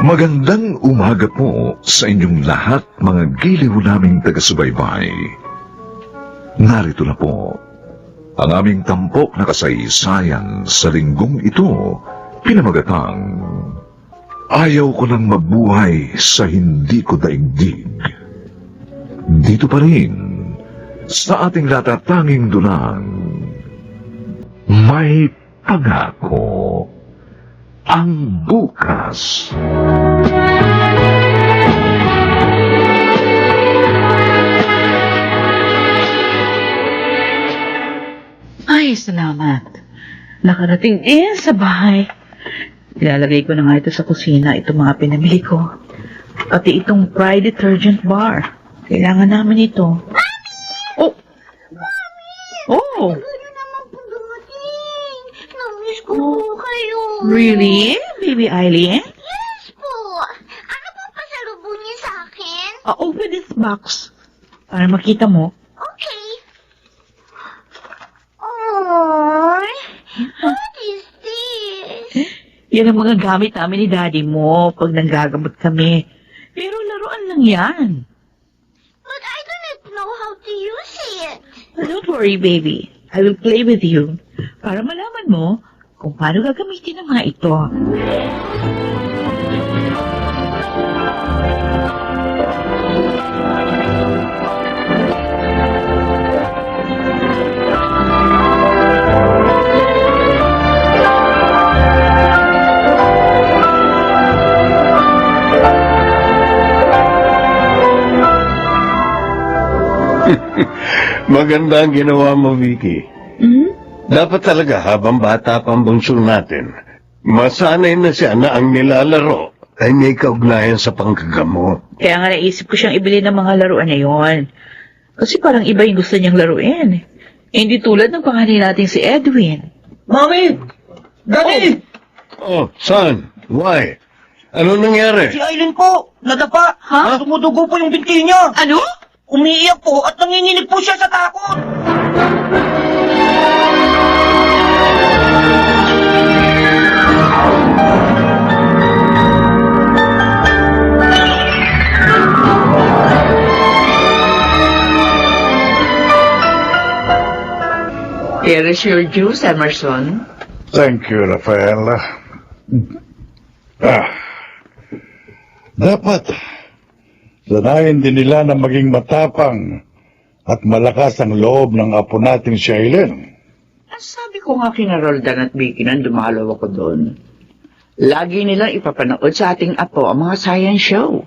Magandang umaga po sa inyong lahat, mga giliw naming taga-subaybay. Narito na po ang aming tampok na kasaysayan sa linggong ito, pinamagatang Ayaw ko nang mabuhay sa hindi ko daigdig. Dito pa rin sa ating natatanging dunang May Pangako ang bukas. Ay, salamat. Nakarating din sa bahay. Ilalagay ko na nga ito sa kusina, itong mga pinamili ko. Pati itong Pride detergent bar. Kailangan namin ito. Mami! Oh! Mami! Oh! Ano naman po dumating? Namiss ko po kayo. Really? Baby Eileen? Yes po. Ano po pasalubong niyo sa akin? Open this box. Para makita mo. Okay. Oh, what is this? Yan ang mga gamit namin ni Daddy mo pag nanggagamot kami. Pero laruan lang yan. But I don't know how to use it. Don't worry, baby. I will play with you para malaman mo kung paano gagamitin ang mga ito. Maganda ang ginawa mo, Vicky. Hmm? Dapat talaga habang bata pa ang bunso natin, masanay na siya na ang nilalaro ay may kaugnayan sa panggagamot. Kaya nga naisip ko siyang ibili ng mga laruan na yon. Kasi parang iba yung gusto niyang laruin. Hindi tulad ng panganay nating si Edwin. Mami! Daddy! Oh, son, why? Ano nangyari? Si Aileen po, nadapa. Ha? Tumudugo po yung binti niya. Ano? Umiiyak po at nanginginig po siya sa takot. Here is your juice, Emerson. Thank you, Rafael. Dapat sanayin din nila na maging matapang at malakas ang loob ng apo nating si Aileen. Sabi ko nga kina Roldan at Vicky nang dumalaw ako doon. Lagi nilang ipapanood sa ating apo ang mga science show.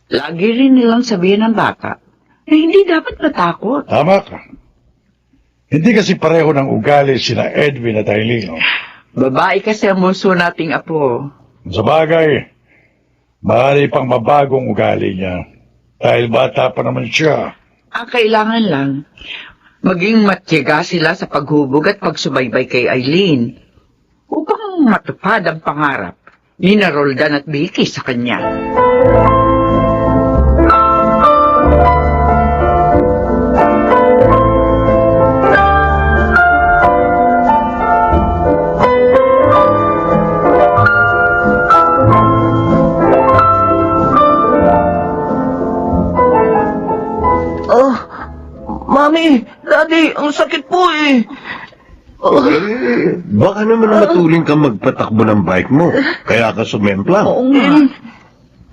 Lagi rin nilang sabihin ng bata na hindi dapat matakot. Tama ka. Hindi kasi pareho ng ugali sina Edwin at Aileen. Babae kasi ang muso nating apo. Sa bagay, maaari pang mabagong ugali niya dahil bata pa naman siya. Ang kailangan lang, maging matyaga sila sa paghubog at pagsubaybay kay Eileen upang matupad ang pangarap ni na Roldan at Vicky sa kanya. Mami, Daddy, ang sakit po eh. Baka naman matuling ka magpatakbo ng bike mo, kaya ka sumemplang. Oo nga.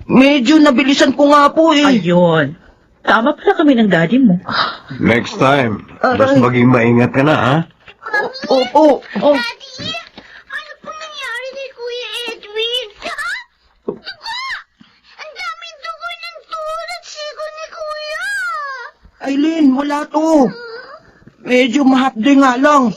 Medyo nabilisan ko nga po eh. Ayun. Tama pala kami ng daddy mo. Next time, mas maging maingat ka na, ha? Opo. Oh, Daddy, ano po nangyari kay Kuya Edwin? Ha? Dugo! Ang daming dugo ng tuhod at sigo ni Kuya. Aileen, wala to. Medyo mahapde nga lang.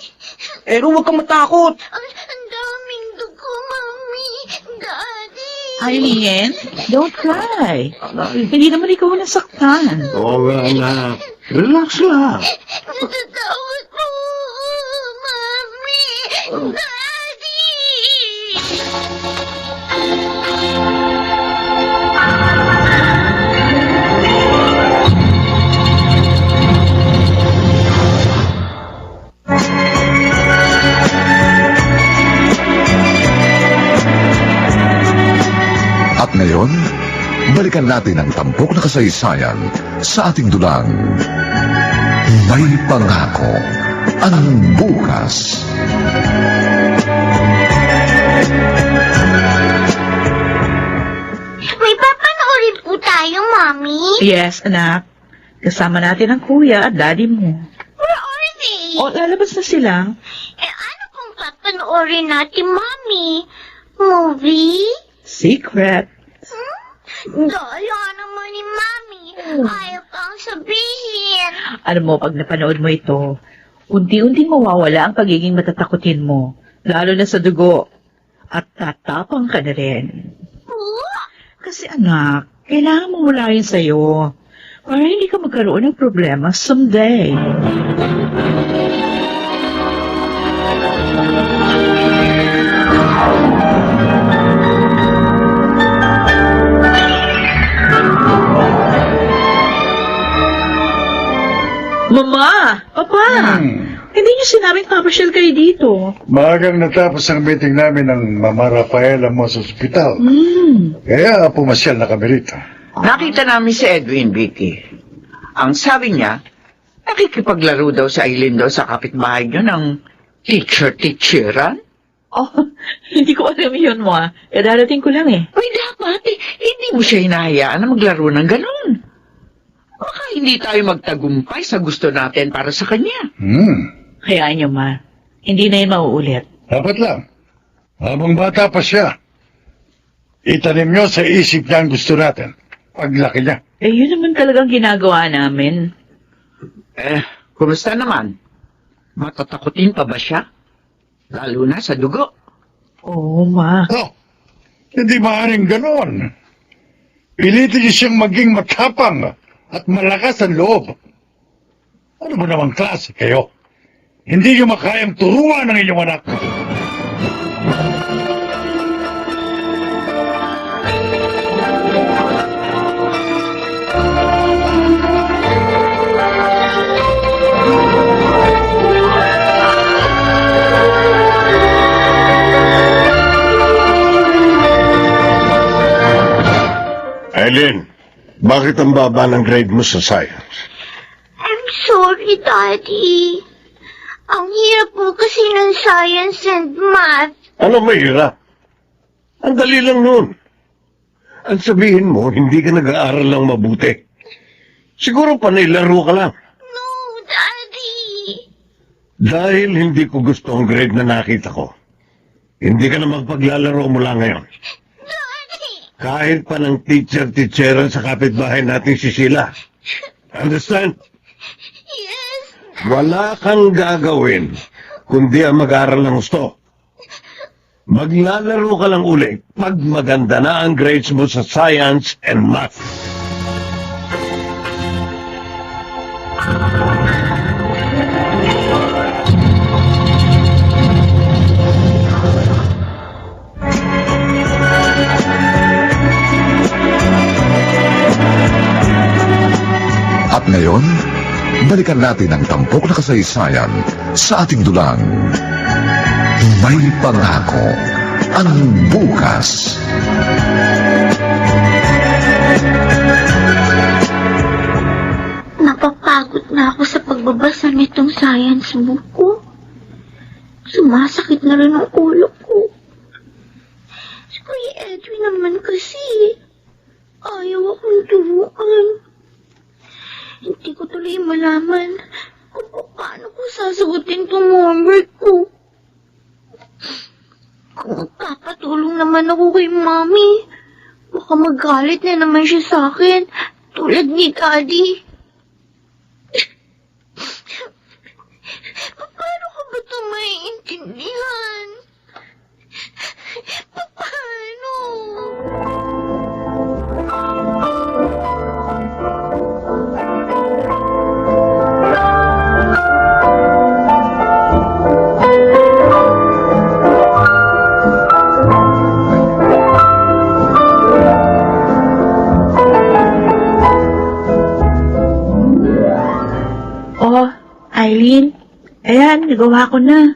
Pero huwag kang matakot. Ang daming dugo, Mami. Daddy. Eileen, don't cry. Hindi naman ikaw nasaktan. Oo nga, anak. Relax lang. Natatakot po, Mami. Daddy. ngayon, balikan natin ang tampok na kasaysayan sa ating dulang. May pangako ang bukas. May papanoorin po tayo, Mommy. Yes, anak. Kasama natin ang kuya at daddy mo. Where are they? O, lalabas na sila. Ano pong papanoorin natin, Mommy? Movie? Secret. Daya naman ni Mommy. Ayaw kang sabihin. Alam mo, pag napanood mo ito, unti-unting mawawala ang pagiging matatakutin mo, lalo na sa dugo. At tatapang ka na rin. Kasi anak, kailangan mo mula yun sa'yo para hindi ka magkaroon ng problema someday. Mama! Papa! Hindi niyo sinabing papasyal kayo dito. Maagang natapos ang meeting namin ng Mama Rafaela mo sa ospital. Kaya pumasyal na kami rito. Nakita namin si Edwin, Vicky. Ang sabi niya, nakikipaglaro daw sa Aileen daw sa kapitbahay niyo ng teacher-teacheran. Oh, hindi ko alam yun mo ah. Darating ko lang eh. Ay, dapat hindi mo siya hinahayaan na maglaro ng ganun. Baka hindi tayo magtagumpay sa gusto natin para sa kanya. Hayaan niyo ma. Hindi na yun mauulit. Dapat lang. Habang bata pa siya, itanim nyo sa isip niya ang gusto natin. Paglaki niya. Eh, yun naman talagang ginagawa namin. Kumusta naman? Matatakutin pa ba siya? Lalo na sa dugo. Oo, ma. Oh, hindi maaaring ganon. Pilitin niyo siyang maging matapang at malakas ang loob. Ano ba namang klase kayo? Hindi niyo makayang turuan ng inyong anak. Aileen, bakit ang baba ng grade mo sa science? I'm sorry, Daddy. Ang hirap po kasi ng science and math. Ano mahirap? Ang dali lang nun. Ang sabihin mo, hindi ka nag-aaral lang mabuti. Siguro panilaro ka lang. No, Daddy. Dahil hindi ko gusto ang grade na nakita ko. Hindi ka na magpaglalaro mula ngayon. Daddy. Kahit pa ng teacher-teacheran sa kapitbahay nating si Sheila. Understand? Yes. Wala kang gagawin kundi ang mag-aaral ng gusto. Maglalaro ka lang uli pag maganda na ang grades mo sa science and math. At ngayon, balikan natin ang tampok na kasaysayan sa ating dulang. May pangako ang bukas. Napapagod na ako sa pagbabasa nitong science book ko. Sumasakit na rin ang ulo ko. Si Kuya Edwin naman kasi. Ayaw akong turuan. Hindi ko tuloy malaman kung paano ko sasagutin tong homework ko. Kung magpapatulong naman ako kay Mommy, baka magalit na naman siya sa akin, tulad ni Daddy. Paano ko ba ito maiintindihan? Paano? Oh, Aileen. Ayan, nagawa ko na.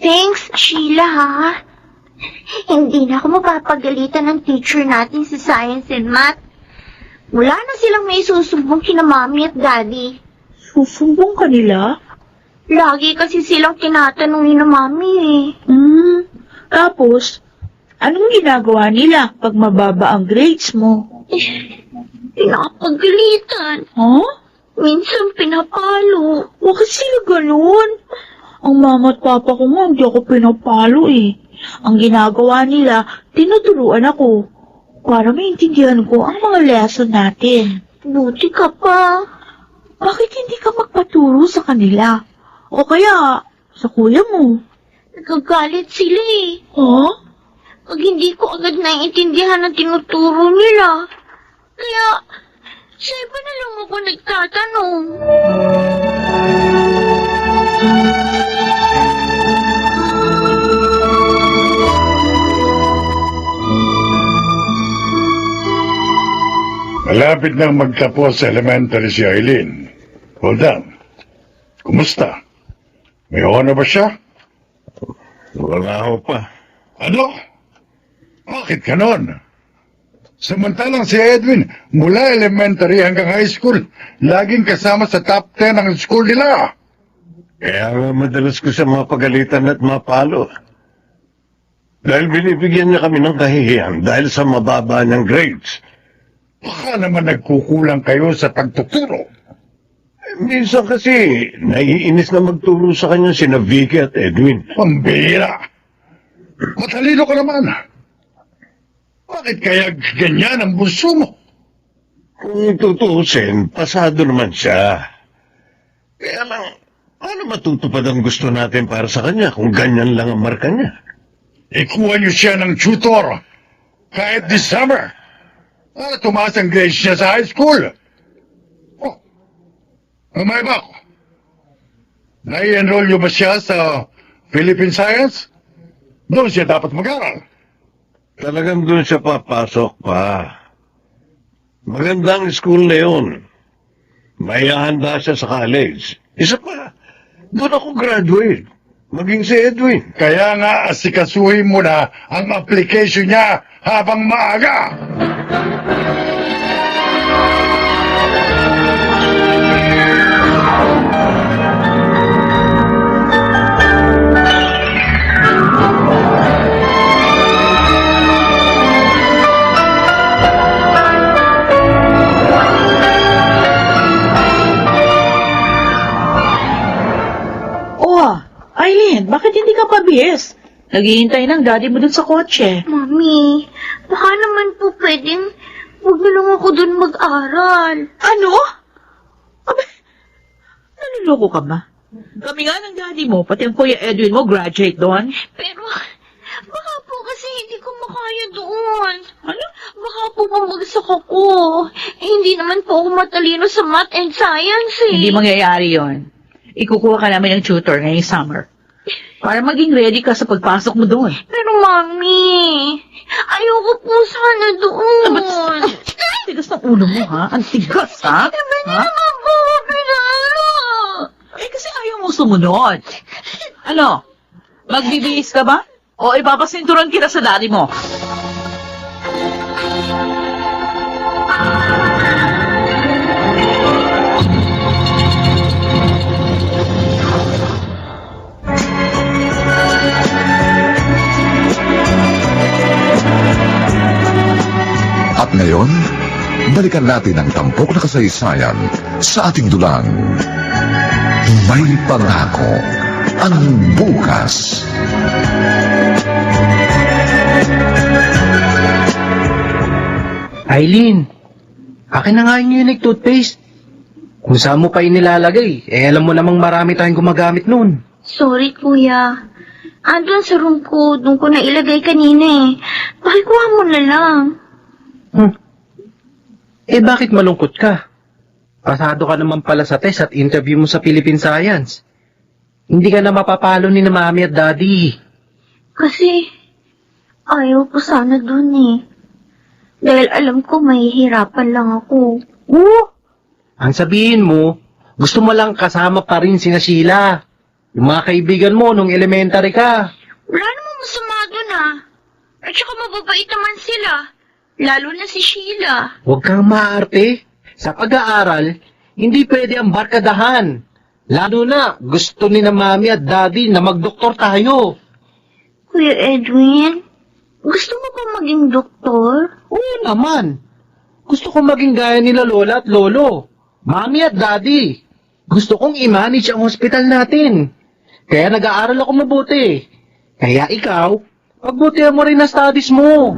Thanks, Sheila, ha? Hindi na ako mapapagalitan ng teacher natin sa science and math. Wala na silang may susumbong kina mami at daddy. Susumbong ka nila? Lagi kasi silang tinatanong ni na mami eh. Tapos, anong ginagawa nila pag mababa ang grades mo? Pinapagalitan. Huh? Minsan pinapalo. Bakit sila ganun? Ang mama at papa ko nga, hindi ako pinapalo eh. Ang ginagawa nila, tinuturuan ako para maintindihan ko ang mga lesson natin. Buti ka pa. Bakit hindi ka magpaturo sa kanila? O kaya, sa kuya mo? Nagagalit sila eh. Huh? Pag hindi ko agad naiintindihan ang tinuturo nila. Kaya, sa iba na lang ako nagtatanong. Malapit nang magtapos sa elementary si Eileen. Hold on. Kumusta? May honor ba siya? Wala ho pa. Ano? Bakit ganon? Samantalang si Edwin, mula elementary hanggang high school, laging kasama sa top 10 ng school nila. Kaya nga madalas ko siya mapagalitan at mapalo. Dahil binibigyan niya kami ng kahihiyan dahil sa mababa niyang grades. Baka naman nagkukulang kayo sa pagtuturo. Minsan kasi, naiinis na magturo sa kanya sina Vicky at Edwin. Pambira! Matalino ka naman. Bakit kaya ganyan ang bunso mo? Kung tutuusin, pasado naman siya. Kaya lang, paano matutupad ang gusto natin para sa kanya kung ganyan lang ang marka niya? Ikuha niyo siya ng tutor kahit this summer para tumaas ang grades niya sa high school. Oh, may ba ako? Nai-enroll niyo ba siya sa Philippine Science? Doon siya dapat mag-aral. Talagang doon siya papasok pa. Magandang school na yun. May handa siya sa college. Isa pa, doon ako graduate. Maging si Edwin. Kaya nga asikasuhin mo na ang application niya habang maaga. Eileen, bakit hindi ka pabihis? Naghihintay ng daddy mo dun sa kotse. Mami, baka naman po pwedeng huwag na lang ako dun mag-aral. Ano? Abe, naluloko ka ba? Kami nga ng daddy mo, pati ang kuya Edwin mo, graduate doon. Pero, baka po kasi hindi ko makaya doon. Ano? Baka po bumagsak ako. Hindi naman po ako matalino sa math and science eh. Hindi mangyayari yon. Ikukuha ka namin ng tutor ngayong summer. Para maging ready ka sa pagpasok mo doon. Pero mami, ayoko po sana doon. Tigas ng ulo mo, ha? Ang tigas, ha? Diba niya Ha? naman po ako pinalo? Eh, kasi ayaw mo sumunod. Ano? Magbibihis ka ba? O ipapasinturan kita sa daddy mo? At ngayon, balikan natin ang tampok na kasaysayan sa ating dulang. May pangako ang bukas. Eileen, akin na nga yung unique toothpaste. Kung saan mo pa inilalagay, alam mo namang marami tayong gumagamit nun. Sorry, kuya. Andun sa room ko, doon ko na ilagay kanina eh. Pakikuha mo na lang. Bakit malungkot ka? Pasado ka naman pala sa test at interview mo sa Philippine Science. Hindi ka na mapapalo ni na mami at daddy. Kasi, ayaw ko sana doon eh. Dahil alam ko mahihirapan lang ako. Ang sabihin mo, gusto mo lang kasama pa rin sina Sheila. Yung mga kaibigan mo nung elementary ka. Wala namang masama doon ah. At saka mababait naman sila. Lalo na si Sheila. Huwag kang maarte. Sa pag-aaral, hindi pwede ang barkadahan. Lalo na, gusto ni na mami at daddy na magdoktor tayo. Kuya Edwin, gusto mo ba maging doktor? Oo naman. Gusto kong maging gaya nila lola at lolo. Mami at daddy. Gusto kong i-manage ang hospital natin. Kaya nag-aaral ako mabuti. Kaya ikaw, pagbutihan mo rin na studies mo.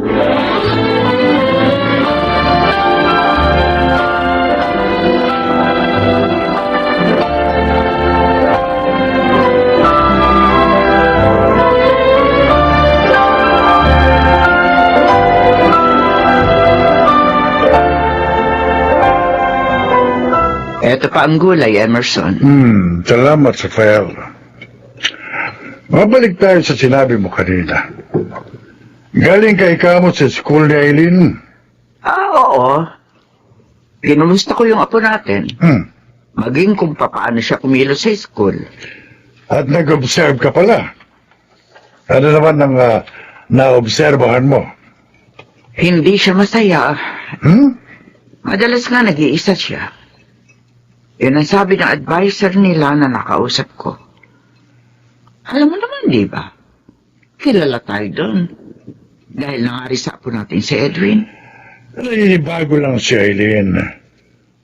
Eto pa ang gulay, Emerson. Salamat, Rafael. Mabalik tayo sa sinabi mo kanina. Galing kay kamot sa school ni Aileen. Oo. Kinumusta ko yung apo natin. Maging kung paano siya kumilos sa school. At nag-observe ka pala. Ano naman ang naobserbahan mo? Hindi siya masaya. Hmm? Madalas nga nag-iisa siya. Yun ang sabi ng advisor nila na nakausap ko. Alam mo naman, di ba? Kilala tayo doon. Dahil nangarisa po natin si Edwin. Bago lang si Aileen.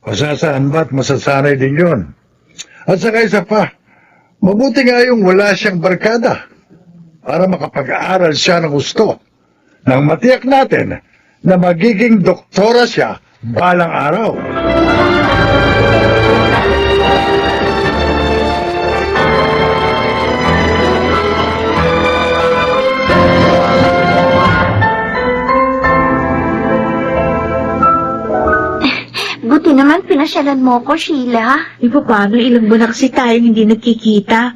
Masasaan ba't masasanay din yun? At saka isa pa, mabuti nga yung wala siyang barkada para makapag-aaral siya ng gusto. Nang matiyak natin na magiging doktora siya balang araw. Buti naman pinasyalan mo ko, Sheila. Paano ilang buwan na kasi tayong hindi nagkikita?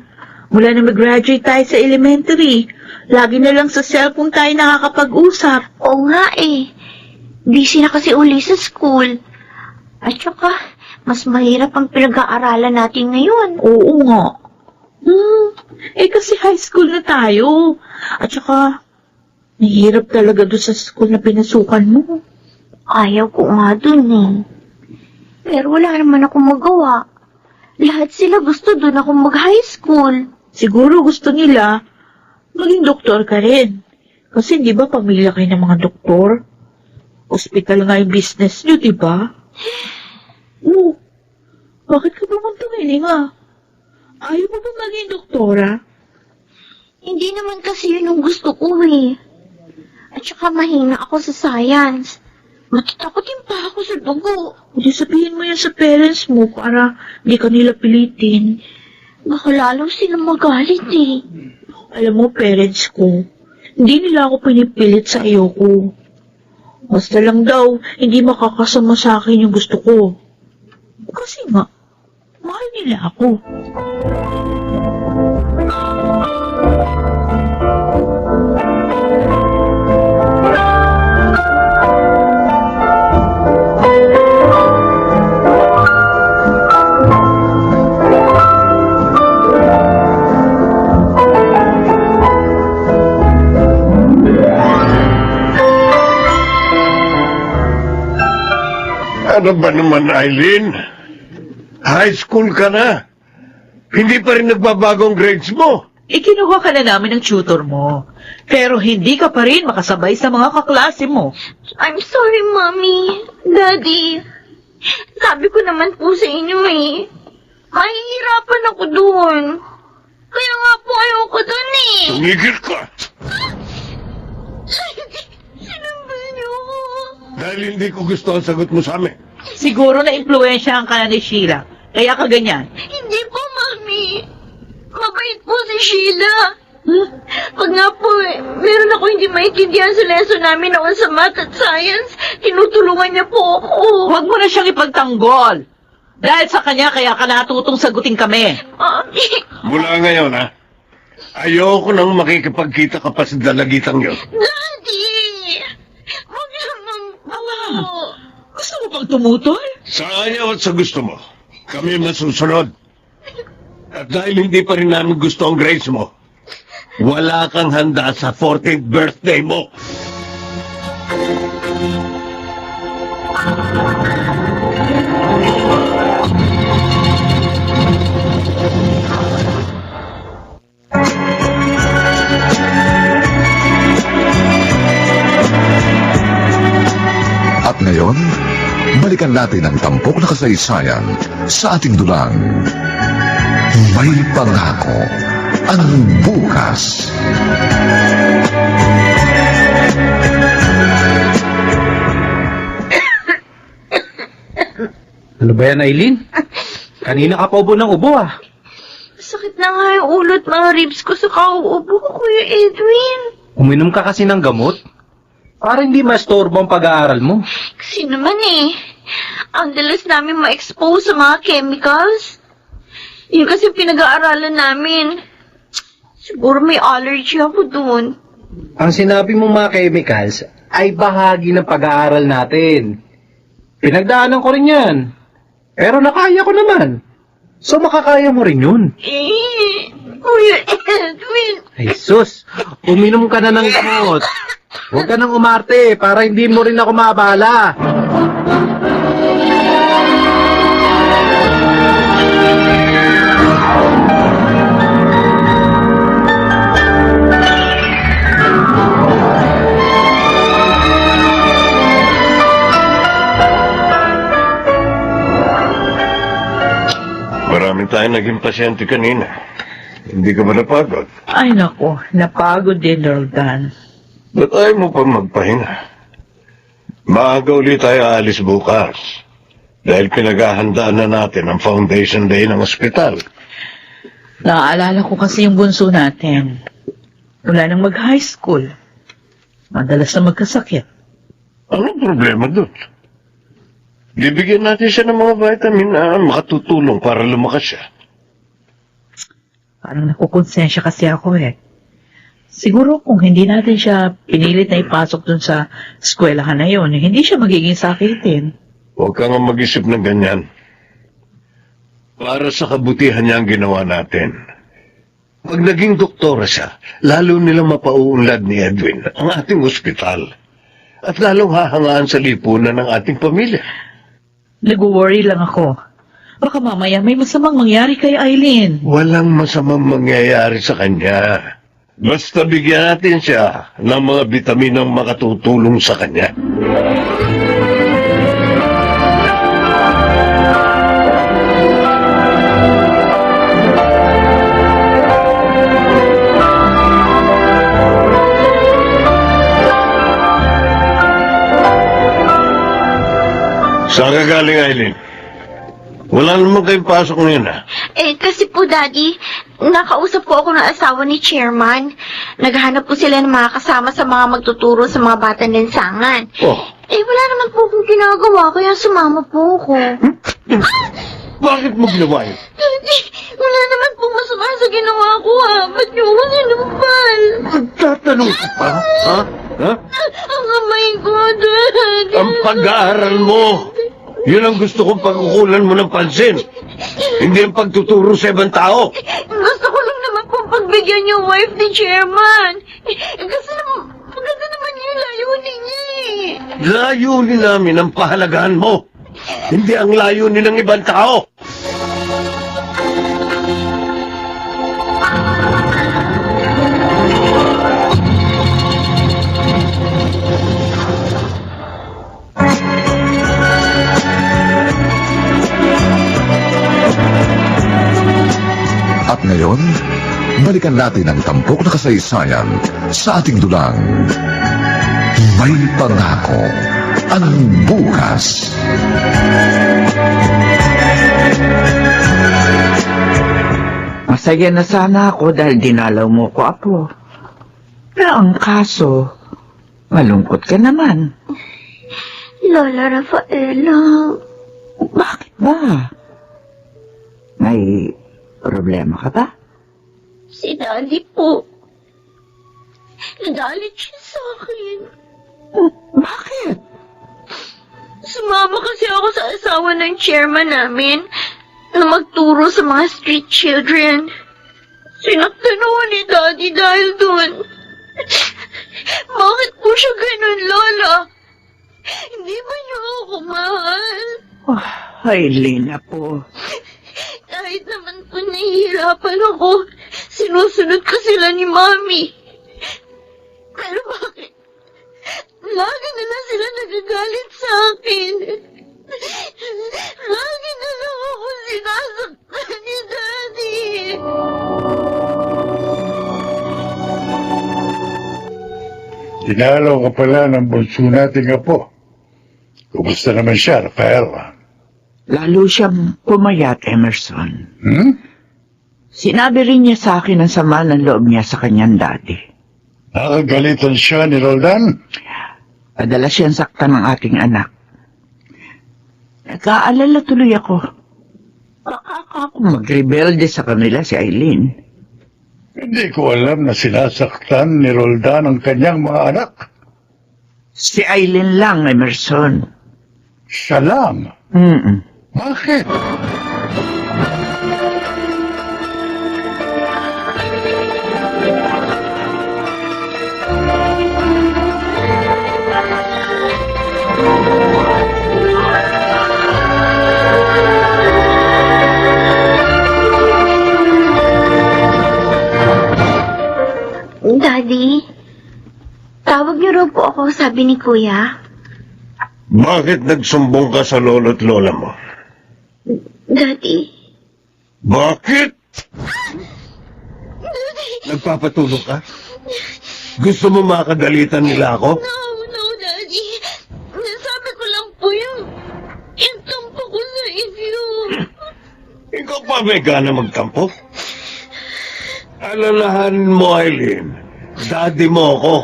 Mula na mag-graduate tayo sa elementary, lagi na lang sa cellphone tayo nakakapag-usap. Oo nga eh. Busy na kasi uli sa school. At saka, mas mahirap ang pinag-aaralan natin ngayon. Oo nga. Kasi high school na tayo. At saka, mahirap talaga doon sa school na pinasukan mo. Ayaw ko nga dun eh. Pero wala naman akong magawa. Lahat sila gusto dun ako mag-high school. Siguro gusto nila, maging doktor ka rin. Kasi di ba pamilya kayo ng mga doktor? Hospital nga yung business nyo, di ba? Oo. Bakit ka pumunta ngayon nga? Ayaw mo ba maging doktora? Hindi naman kasi yun ang gusto ko eh. At saka mahina ako sa science. Matatakotin pa ako sa dugo. Hindi sabihin mo yan sa parents mo para di ka nila pilitin. Baka lalo sila magalit eh. Alam mo, parents ko, hindi nila ako pinipilit sa iyo ko. Basta lang daw, hindi makakasama sa akin yung gusto ko. Kasi nga, mahal nila ako. Ano ba naman, Aileen? High school ka na. Hindi pa rin nagbabagong grades mo. Ikinuha ka na namin ng tutor mo. Pero hindi ka pa rin makasabay sa mga kaklase mo. I'm sorry, Mommy. Daddy. Sabi ko naman po sa inyo eh. Mahihirapan ako doon. Kaya nga po ayoko doon eh. Tumigil ka. Sinundan niyo ako. Dahil hindi ko gusto ang sagot mo sa amin. Siguro na-impluensyahan ka na ni Sheila. Kaya ka ganyan. Hindi po, Mami. Mabait po si Sheila. Pag nga po meron ako hindi maintindihan sa lesson namin noon sa math at science, tinutulungan niya po ako. Huwag mo na siyang ipagtanggol. Dahil sa kanya, kaya ka natutong sagutin kami. Mami. Mula ngayon, ha? Ayoko nang makikipagkita ka pa sa dalagitang yun. Daddy! Huwag naman po. Gusto mo bang tumutol? Sa ayaw at sa gusto mo, kami masusunod. At dahil hindi pa rin namin gusto ang grades mo, wala kang handa sa 14th birthday mo. At ngayon, balikan natin ang tampok na kasaysayan sa ating dulang. May pangako ang bukas. Ano ba yan, Aileen? Kanina ka pa ubo ng ubo ah. Sakit na nga yung ulo at mga ribs ko sa kauubo ko, Kuya Edwin. Uminom ka kasi ng gamot? Para hindi mastorbo ang pag-aaral mo. Kasi naman ang dalas namin ma-expose sa mga chemicals. Yun kasi pinag-aaralan namin. Siguro may allergy ako dun. Ang sinabi mong mga chemicals ay bahagi ng pag-aaral natin. Pinagdaanan ko rin yan. Pero nakaya ko naman. So makakaya mo rin yun. Kuya Edwin. Ay sus, uminom ka na ng gamot. Huwag ka nang umarte para hindi mo rin ako maabala. Marami tayong naging pasyente kanina. Hindi ka ba napagod? Ay nako, napagod din, Roldan. Ba't ayaw mo pa magpahinga? Maaga ulit tayo aalis bukas. Dahil pinaghahandaan na natin ang Foundation Day ng ospital. Naaalala ko kasi yung bunso natin. Wala nang mag-high school. Madalas na magkasakit. Anong problema doon? Bibigyan natin siya ng mga vitamin na makatutulong para lumakas siya. Parang nakukonsensya kasi ako Siguro kung hindi natin siya pinilit na ipasok dun sa eskwelahan na yun, hindi siya magiging sakitin. Huwag ka nga mag-isip ng ganyan. Para sa kabutihan niya ang ginawa natin. Pag naging doktora siya, lalo nilang mapauunlad ni Edwin ang ating ospital. At lalong hahangaan sa lipunan ng ating pamilya. Nag-worry lang ako. Baka mamaya may masamang mangyari kay Eileen. Walang masamang mangyayari sa kanya. Basta bigyan natin siya ng mga bitaminang makatutulong sa kanya. Saan ka galing, Eileen? Wala naman kayong pasok ngayon, Kasi po, Daddy, nakausap po ako ng asawa ni Chairman. Naghahanap po sila ng mga kasama sa mga magtuturo sa mga batang lansangan. Oh, Wala naman po akong ginagawa, kaya sumama po ako. bakit mo ginawa yun? Daddy, wala naman po masama sa ginawa ko, Ba't niyo ako sinumpal? Nagtatanong ka pa, ha? Ha? Ang kamay ko, Daddy. Ang pag-aaral mo. Yun ang gusto kong pagkukulan mo ng pansin. Hindi ang pagtuturo sa ibang tao. Gusto ko lang naman pong pagbigyan yung wife ni Chairman. Kasi maganda naman yung layunin niya Layunin namin ang pahalagahan mo. Hindi ang layunin ng ibang tao. At ngayon, balikan natin ang tampok na kasaysayan sa ating dulang. May pangako ang bukas. Masaya na sana ako dahil dinalaw mo ko, Apo. Pero ang kaso, malungkot ka naman. Lola Rafaela. Bakit ba? May problema ka ba? Si Daddy po. Nagalit siya sa akin. Bakit? Sumama kasi ako sa asawa ng chairman namin na magturo sa mga street children. Sinaktan ako ni Daddy dahil doon. Bakit po siya ganun, Lola? Hindi ba niyo ako mahal? Oh, Aileen na po. Kahit naman po nahihirapan ako, sinusunod ko sila ni Mami. Pero bakit? Lagi na lang sila nagagalit sa akin. Lagi na lang ako sinasaktan ni Daddy. Dinalaw ka pala ng bunso nating apo. Kumusta naman siya, Rafael? Lalo siyang pumayat, Emerson. Hmm? Sinabi rin niya sa akin ang sama ng loob niya sa kanyang daddy. Nakagalitan siya ni Roldan? Madalas siyang saktan ng aking anak. Nag-aalala tuloy ako. Baka ako magrebelde sa kanila si Aileen. Hindi ko alam na sinasaktan ni Roldan ang kanyang mga anak. Si Aileen lang, Emerson. Siya lang. Bakit? Daddy, tawag niyo raw po ako, sabi ni Kuya. Bakit nagsumbong ka sa lolo't lola mo? Daddy, Bakit? Nagpapatulog ka? Gusto mo makagalitan nila ako? no, Daddy. Nasabi ko lang po yung tampo ko sa inyo. Ikaw pa may gana magtampo? Alalahanin mo, Aileen. Daddy mo ako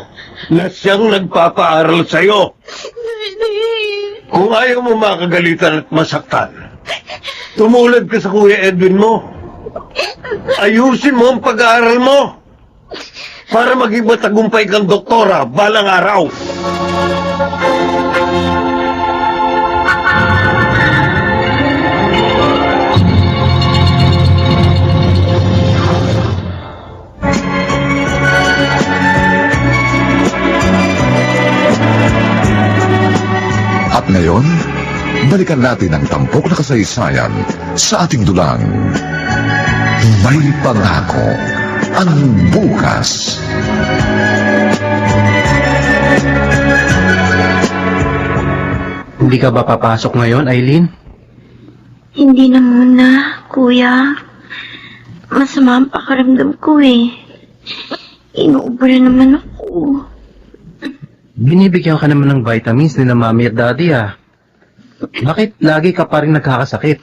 na siyang nagpapaaral sa'yo. Daddy. Kung ayaw mo makagalitan at masaktan, tumulad ka sa Kuya Edwin mo. Ayusin mo ang pag-aaral mo para maging matagumpay kang doktora balang araw. At ngayon, balikan natin ang tampok na kasaysayan sa ating dulang. May pangako ang bukas. Hindi ka ba papasok ngayon, Aileen? Hindi na muna, Kuya. Masama ang pakiramdam ko eh. Inuubra naman ako. Binibigyan ka naman ng vitamins ni na Mami at Daddy, ah. Bakit lagi ka pa rin nagkakasakit?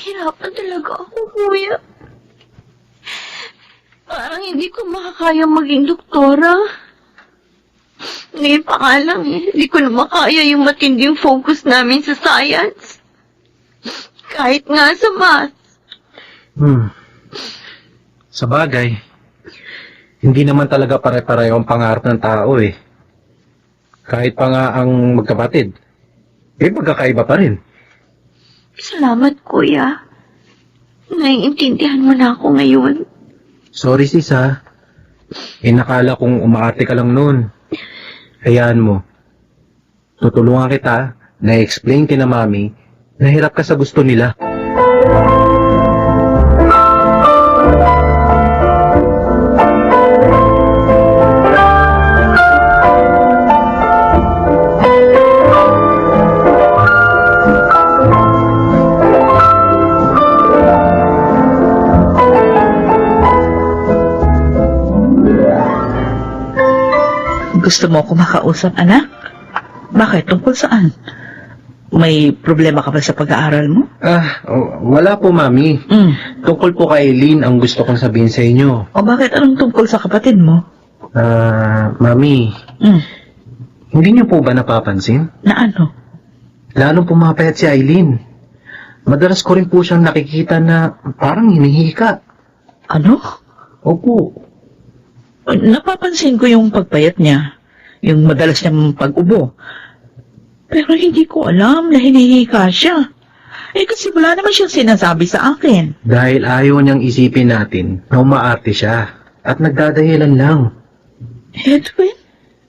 Hirapan talaga ako, Kuya. Parang hindi ko makakaya maging doktora. Ngayon pa nga lang eh, hindi ko na makaya yung matinding focus namin sa science. Kahit nga sa math. Sa bagay, hindi naman talaga pare-pareho ang pangarap ng tao eh. Kahit pa nga ang magkapatid, magkakaiba pa rin. Salamat, Kuya. Naiintindihan mo na ako ngayon. Sorry sis ha. Nakala kong umaarte ka lang noon. Hayaan mo. Tutulungan kita na explain kina Mami na hirap ka sa gusto nila. Gusto mo ako makausap, anak? Bakit? Tungkol saan? May problema ka ba sa pag-aaral mo? Wala po, Mami. Tungkol po kay Aileen ang gusto kong sabihin sa inyo. O bakit? Anong tungkol sa kapatid mo? Mami, hindi niyo po ba napapansin? Na ano? Lalong pumapayat si Aileen. Madalas ko rin po siyang nakikita na parang hinihika. Ano? Opo. Napapansin ko yung pagpayat niya. Yung madalas niyang pag-ubo. Pero hindi ko alam na hinihika siya. Kasi wala naman siyang sinasabi sa akin. Dahil ayaw niyang isipin natin na umaarte siya at nagdadahilan lang. Edwin?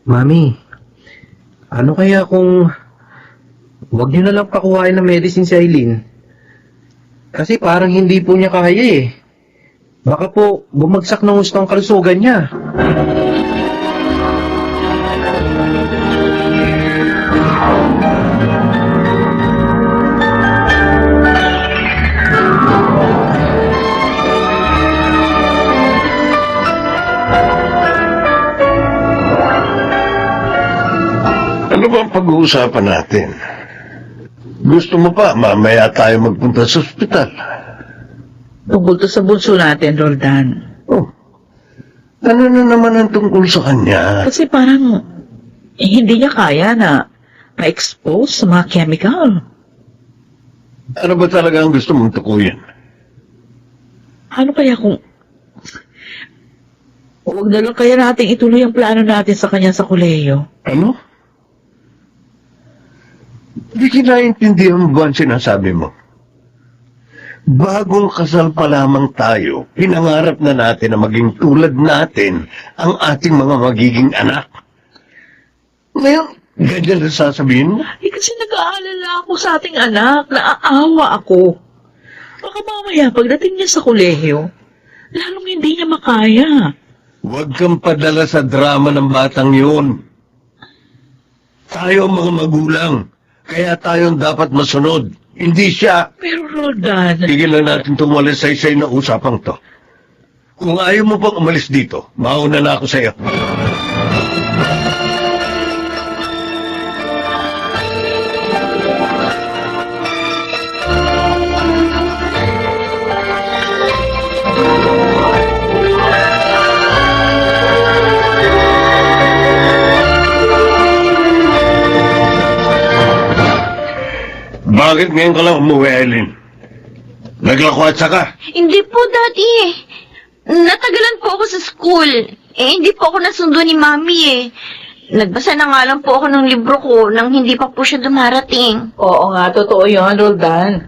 Mami, ano kaya kung wag niyo na lang pakuhain ng medicine si Aileen? Kasi parang hindi po niya kaya eh. Baka po bumagsak ng gusto ang kalusugan niya. Ano ba ang pag-uusapan natin? Gusto mo pa, mamaya tayo magpunta sa ospital. Tungkol to sa bunso natin, Roldan. Oh, ano na naman ang tungkol sa kanya? Kasi parang hindi niya kaya na ma-expose sa mga chemical. Ano ba talaga ang gusto mong tukuyin? Ano kaya kung... Huwag na lang kaya natin ituloy ang plano natin sa kanya sa kolehiyo. Ano? Di kinaintindihan mo ba ang sinasabi mo? Bagong kasal pa lamang tayo, pinangarap na natin na maging tulad natin ang ating mga magiging anak. Ngayon, ganyan na sasabihin mo? Kasi nag-aalala ako sa ating anak, naaawa ako. Baka mamaya pagdating niya sa kolehiyo, lalong hindi niya makaya. Huwag kang padala sa drama ng batang yun. Tayo ang mga magulang, kaya tayong dapat masunod. Hindi siya. Pero Roldan, Tigilan natin itong walasaysay na usapang to. Kung ayaw mo pang umalis dito, mauna na ako sa iyo. Bakit ngayon ka lang umuwi, Eileen? Naglakwatsa ka? Hindi po, Daddy. Natagalan po ako sa school. Hindi po ako nasundo ni Mami eh. Nagbasa na nga lang po ako ng libro ko nang hindi pa po siya dumarating. oo nga, totoo yun, Roldan.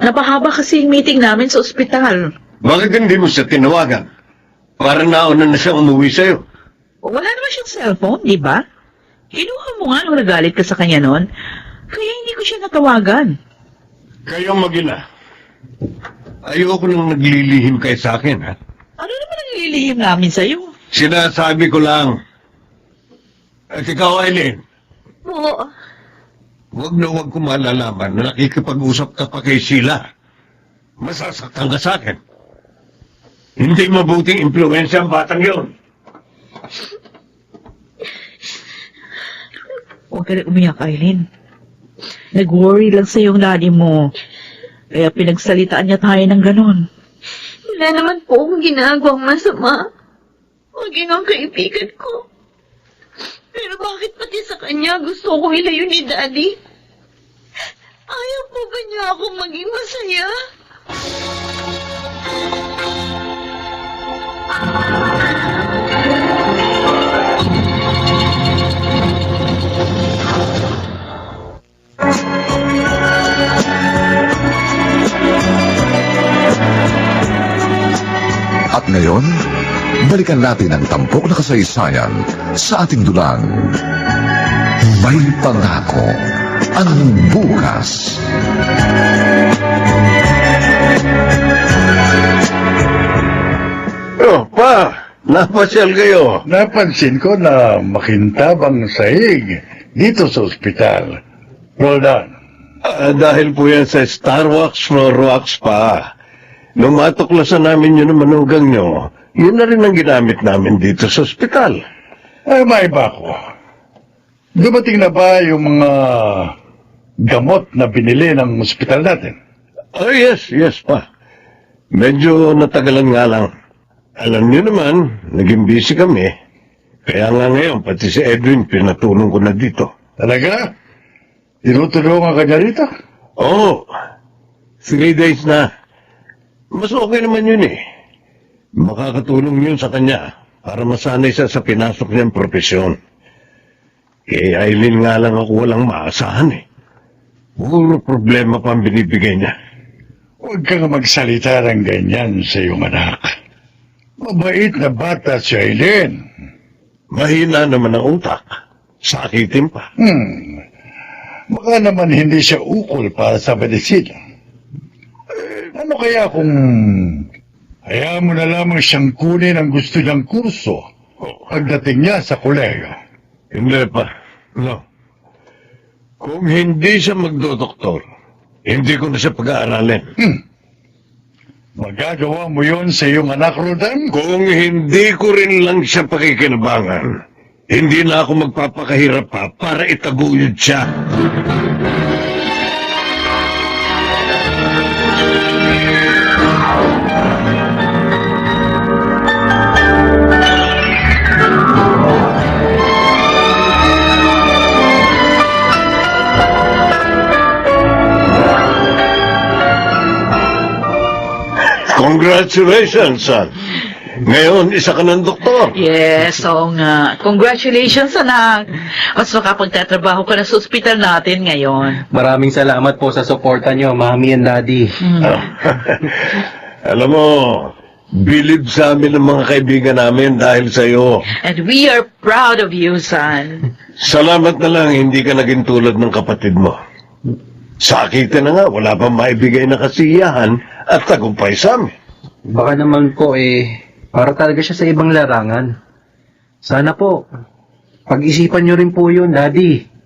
Napahaba kasi yung meeting namin sa ospital. Bakit hindi mo siya tinawagan? Para nauna na siya umuwi sa'yo. Wala naman siyang cellphone, di ba? Kinuha mo nga nung nagalit ka sa kanya noon. Kaya hindi ko siya natawagan. Kayong mag-ina. Ayoko nang naglilihim kayo sa akin, ha? Ano naman ang nililihim namin sa'yo? Sinasabi ko lang. At ikaw, Eileen, Po. huwag ko malalaman na nakikipag-usap ka pa kay Sheila. Masasaktan ka sa akin. Hindi mabuting impluensya ang batang yon. Huwag ka na umiyak, Eileen. Nag-worry lang sa yung daddy mo. Kaya pinagsalitaan niya tayo ng ganon. Wala naman po akong ginagawang masama. Maging ang kaibigan ko. Pero bakit pati sa kanya gusto ko ilayo ni Daddy? Ayaw po ba niya ako maging masaya? At ngayon, balikan natin ang tampok na kasaysayan sa ating dulang. May pangako ang bukas. Oh, pa! Napasyal kayo. Napansin ko na makintabang sahig dito sa ospital. Roldan, Dahil po yan sa Starwax Floor Wax pa. Nung matuklasan namin yun ang manugang nyo, yun na rin ang ginamit namin dito sa ospital. ay may iba ko. Dumating na ba yung mga gamot na binili ng ospital natin? Oh, yes pa. Medyo natagalan nga lang. Alam niyo naman, naging busy kami. Kaya nga ngayon, pati si Edwin, pinatulong ko na dito. Talaga? Tinutulungan ka niya rito? Oo, 3 days na. Mas okay naman yun eh. Makakatulong yun sa kanya para masanay siya sa pinasok niyang propesyon. Kay Eileen nga lang ako walang maasahan eh. Puro problema pa ang binibigay niya. Huwag kang magsalita ng ganyan sa iyong anak. Mabait na bata si Aileen. Mahina naman ang utak. Sakitin pa. Baka naman hindi siya ukol para sa medisina. Ano kaya kung hayaan mo na lamang siyang kunin ang gusto niyang kurso pagdating niya sa kolehiyo? Hindi pa. No. Kung hindi siya magdodoktor, hindi ko na siya pag-aaralin. Magagawa mo yon sa iyong anak, Roldan? Kung hindi ko rin lang siya pakikinabangan, hindi na ako magpapakahirap pa para itaguyod siya. Congratulations, son. Ngayon, isa ka ng doktor. Yes, oo nga. Congratulations, anak. Mas makapagtatrabaho ka na sa ospital natin ngayon. Maraming salamat po sa suporta nyo, Mami and Daddy. Alam mo, bilib sa amin ng mga kaibigan namin dahil sa iyo. And we are proud of you, son. Salamat na lang hindi ka naging tulad ng kapatid mo. Sakitin na nga, wala pang maibigay na kasiyahan at tagumpay sa amin. Baka naman po para talaga siya sa ibang larangan. Sana po, pag-isipan nyo rin po yun, Daddy.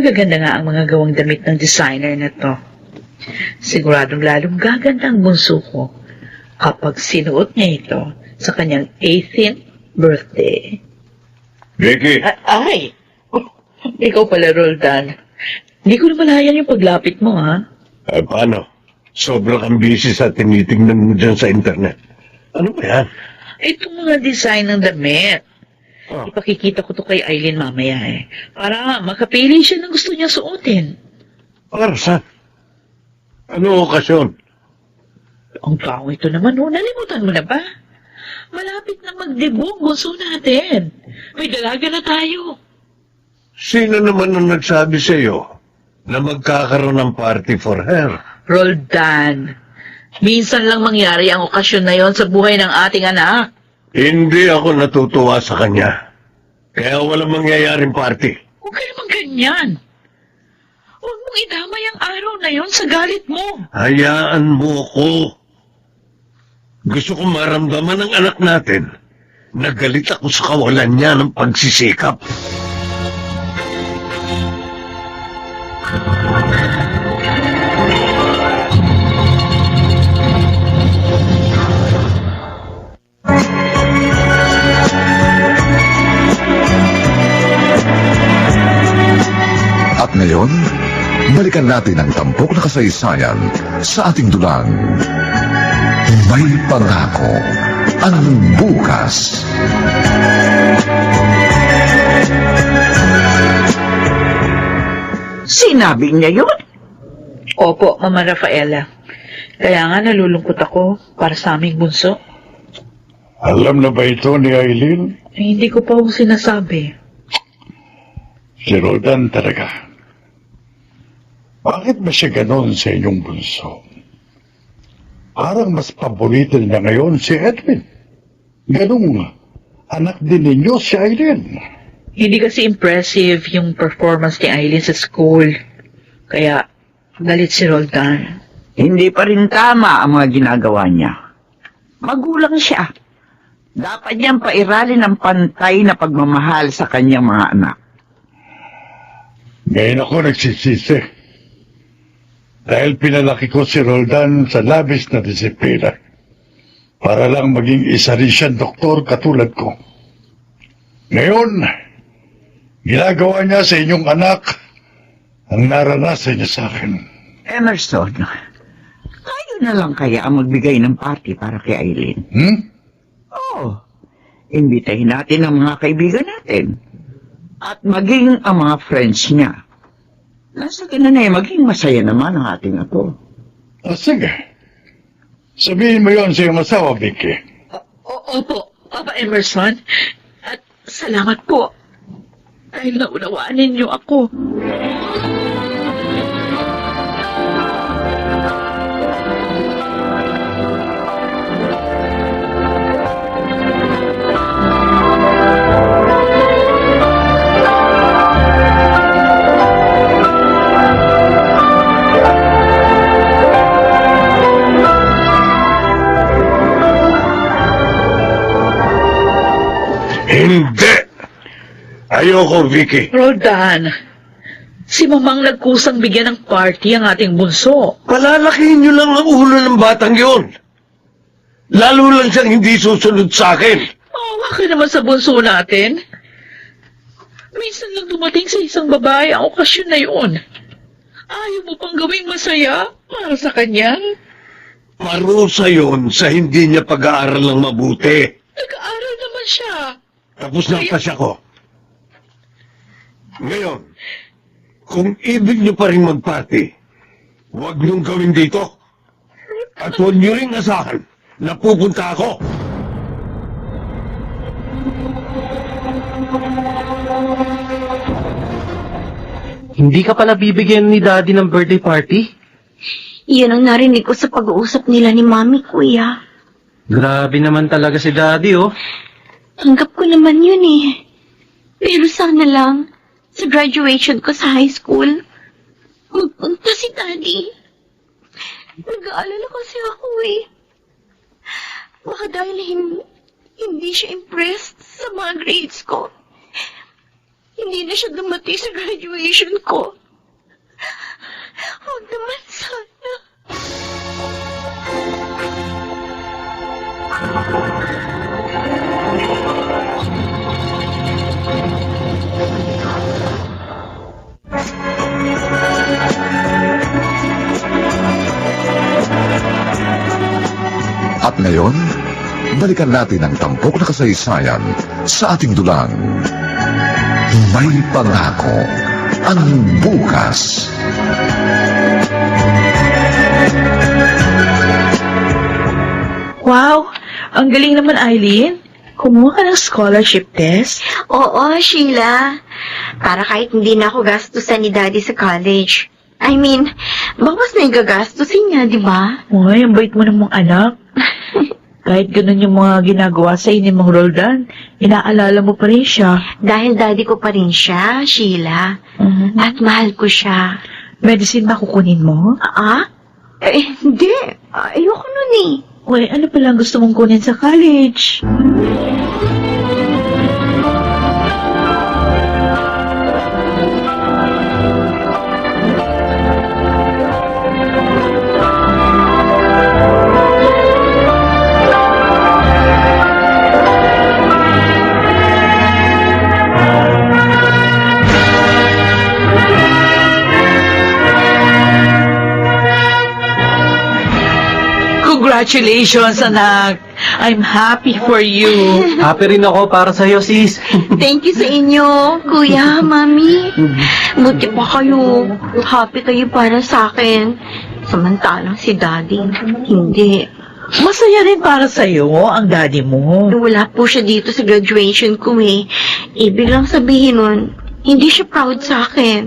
Magaganda nga ang mga gawang damit ng designer na to. Siguradong lalong gaganda ang bunso ko kapag sinuot niya ito sa kanyang 18th birthday. Vicky, Ay! Ikaw pala, Roldan. Hindi ko na malayan yung paglapit mo, ha? paano? Sobrang kang busy sa tinitingnan mo dyan sa internet. Ano ba yan? Itong mga design ng damit. Oh. Ipakikita ko to kay Eileen mamaya para makapili siya ng gusto niya suotin. Para saan? Ano okasyon? Ang taong ito naman, nalimutan mo na ba? Malapit na magdebong bunso natin. May dalaga na tayo. Sino naman ang nagsabi sa iyo na magkakaroon ng party for her? Roldan, minsan lang mangyari ang okasyon na yon sa buhay ng ating anak. Hindi ako natutuwa sa kanya. Kaya walang mangyayaring party. Huwag ka naman ganyan. Huwag mong idamay ang araw na yon sa galit mo. Hayaan mo ko. Gusto ko maramdaman ng anak natin na galit ako sa kawalan niya ng pagsisikap. At ngayon, balikan natin ang tampok na kasaysayan sa ating dulang. May pangako ang bukas. Sinabi niya yun? Opo, Mama Rafaela. Kaya nga nalulungkot ako para sa aming bunso. Alam na ba ito ni Eileen? Hindi ko pa sinasabi. Si Roldan talaga. Bakit ba siya ganon sa inyong bunso? Parang mas paborito niya ngayon si Edwin. Ganong anak din ninyo si Eileen. Hindi kasi impressive yung performance ni Eileen sa school. Kaya, galit si Roldan. Hindi pa rin tama ang mga ginagawa niya. Magulang siya. Dapat niyang pairalin ng pantay na pagmamahal sa kanyang mga anak. Ngayon ako nagsisisi. Dahil pinalaki ko si Roldan sa labis na disiplina. Para lang maging isa rin siyang doktor katulad ko. Ngayon, ginagawa niya sa inyong anak ang naranasan niya sa akin. Emerson, tayo na lang kaya ang magbigay ng party para kay Eileen. Oo. Imbitahin natin ang mga kaibigan natin. At maging ang mga friends niya. Nasa ganun maging masaya naman ang ating apo. Sige. Sabihin mo yon sa iyong asawa, Vicky. Opo, Papa Emerson. At salamat po. Dahil naunawaan ninyo ako. Hindi! Ayoko, Vicky. Roldan, si Mamang nagkusang bigyan ng party ang ating bunso. Palalakihin niyo lang ang ulo ng batang yun. Lalo lang siyang hindi susunod sa akin. Maawa ka naman sa bunso natin. Minsan lang dumating sa isang babae ang okasyon na yun. Ayaw mo pang gawing masaya para sa kanya? Parusa yun sa hindi niya pag-aaral ng mabuti. Nag-aaral naman siya. Tapos ng pasya ko. Ngayon, kung ibig niyo pa rin mag-party, huwag niyong gawin dito. At huwag niyo rin asahan na pupunta ako. Hindi ka pala bibigyan ni Daddy ng birthday party? Yun ang narinig ko sa pag-uusap nila ni Mami, Kuya. Grabe naman talaga si Daddy, oh. Tanggap ko naman yun eh. Pero sana lang, sa graduation ko sa high school, magpunta si Daddy. Nag-aalala kasi ako eh. Baka dahil hindi siya impressed sa mga grades ko. Hindi na siya dumati sa graduation ko. Huwag naman sana. At ngayon, balikan natin ang tampok na kasaysayan sa ating dulang. May pangako ang bukas. Wow, ang galing naman, Eileen. Kumuha ka ng scholarship test? Oo, Sheila. Para kahit hindi na ako gastusan ni Daddy sa college. I mean, bawas na yung gagastusin niya, di ba? Uy, ang bait mo namang anak. Kahit ganun yung mga ginagawa sa inyo mong Roldan, inaalala mo pa rin siya. Dahil Daddy ko pa rin siya, Sheila. At mahal ko siya. Medicine ba kukunin mo? Ah? Hindi. Ayoko nun eh. Uy, ano palang gusto mong kunin sa college? Congratulations, anak. I'm happy for you. Happy rin ako para sa'yo, sis. Thank you sa inyo, Kuya, Mami. Buti pa kayo. Happy kayo para sa akin. Samantalang si Daddy, hindi. Masaya rin para sa'yo ang daddy mo. Wala po siya dito sa graduation ko eh. Ibig lang sabihin nun, hindi siya proud sa akin.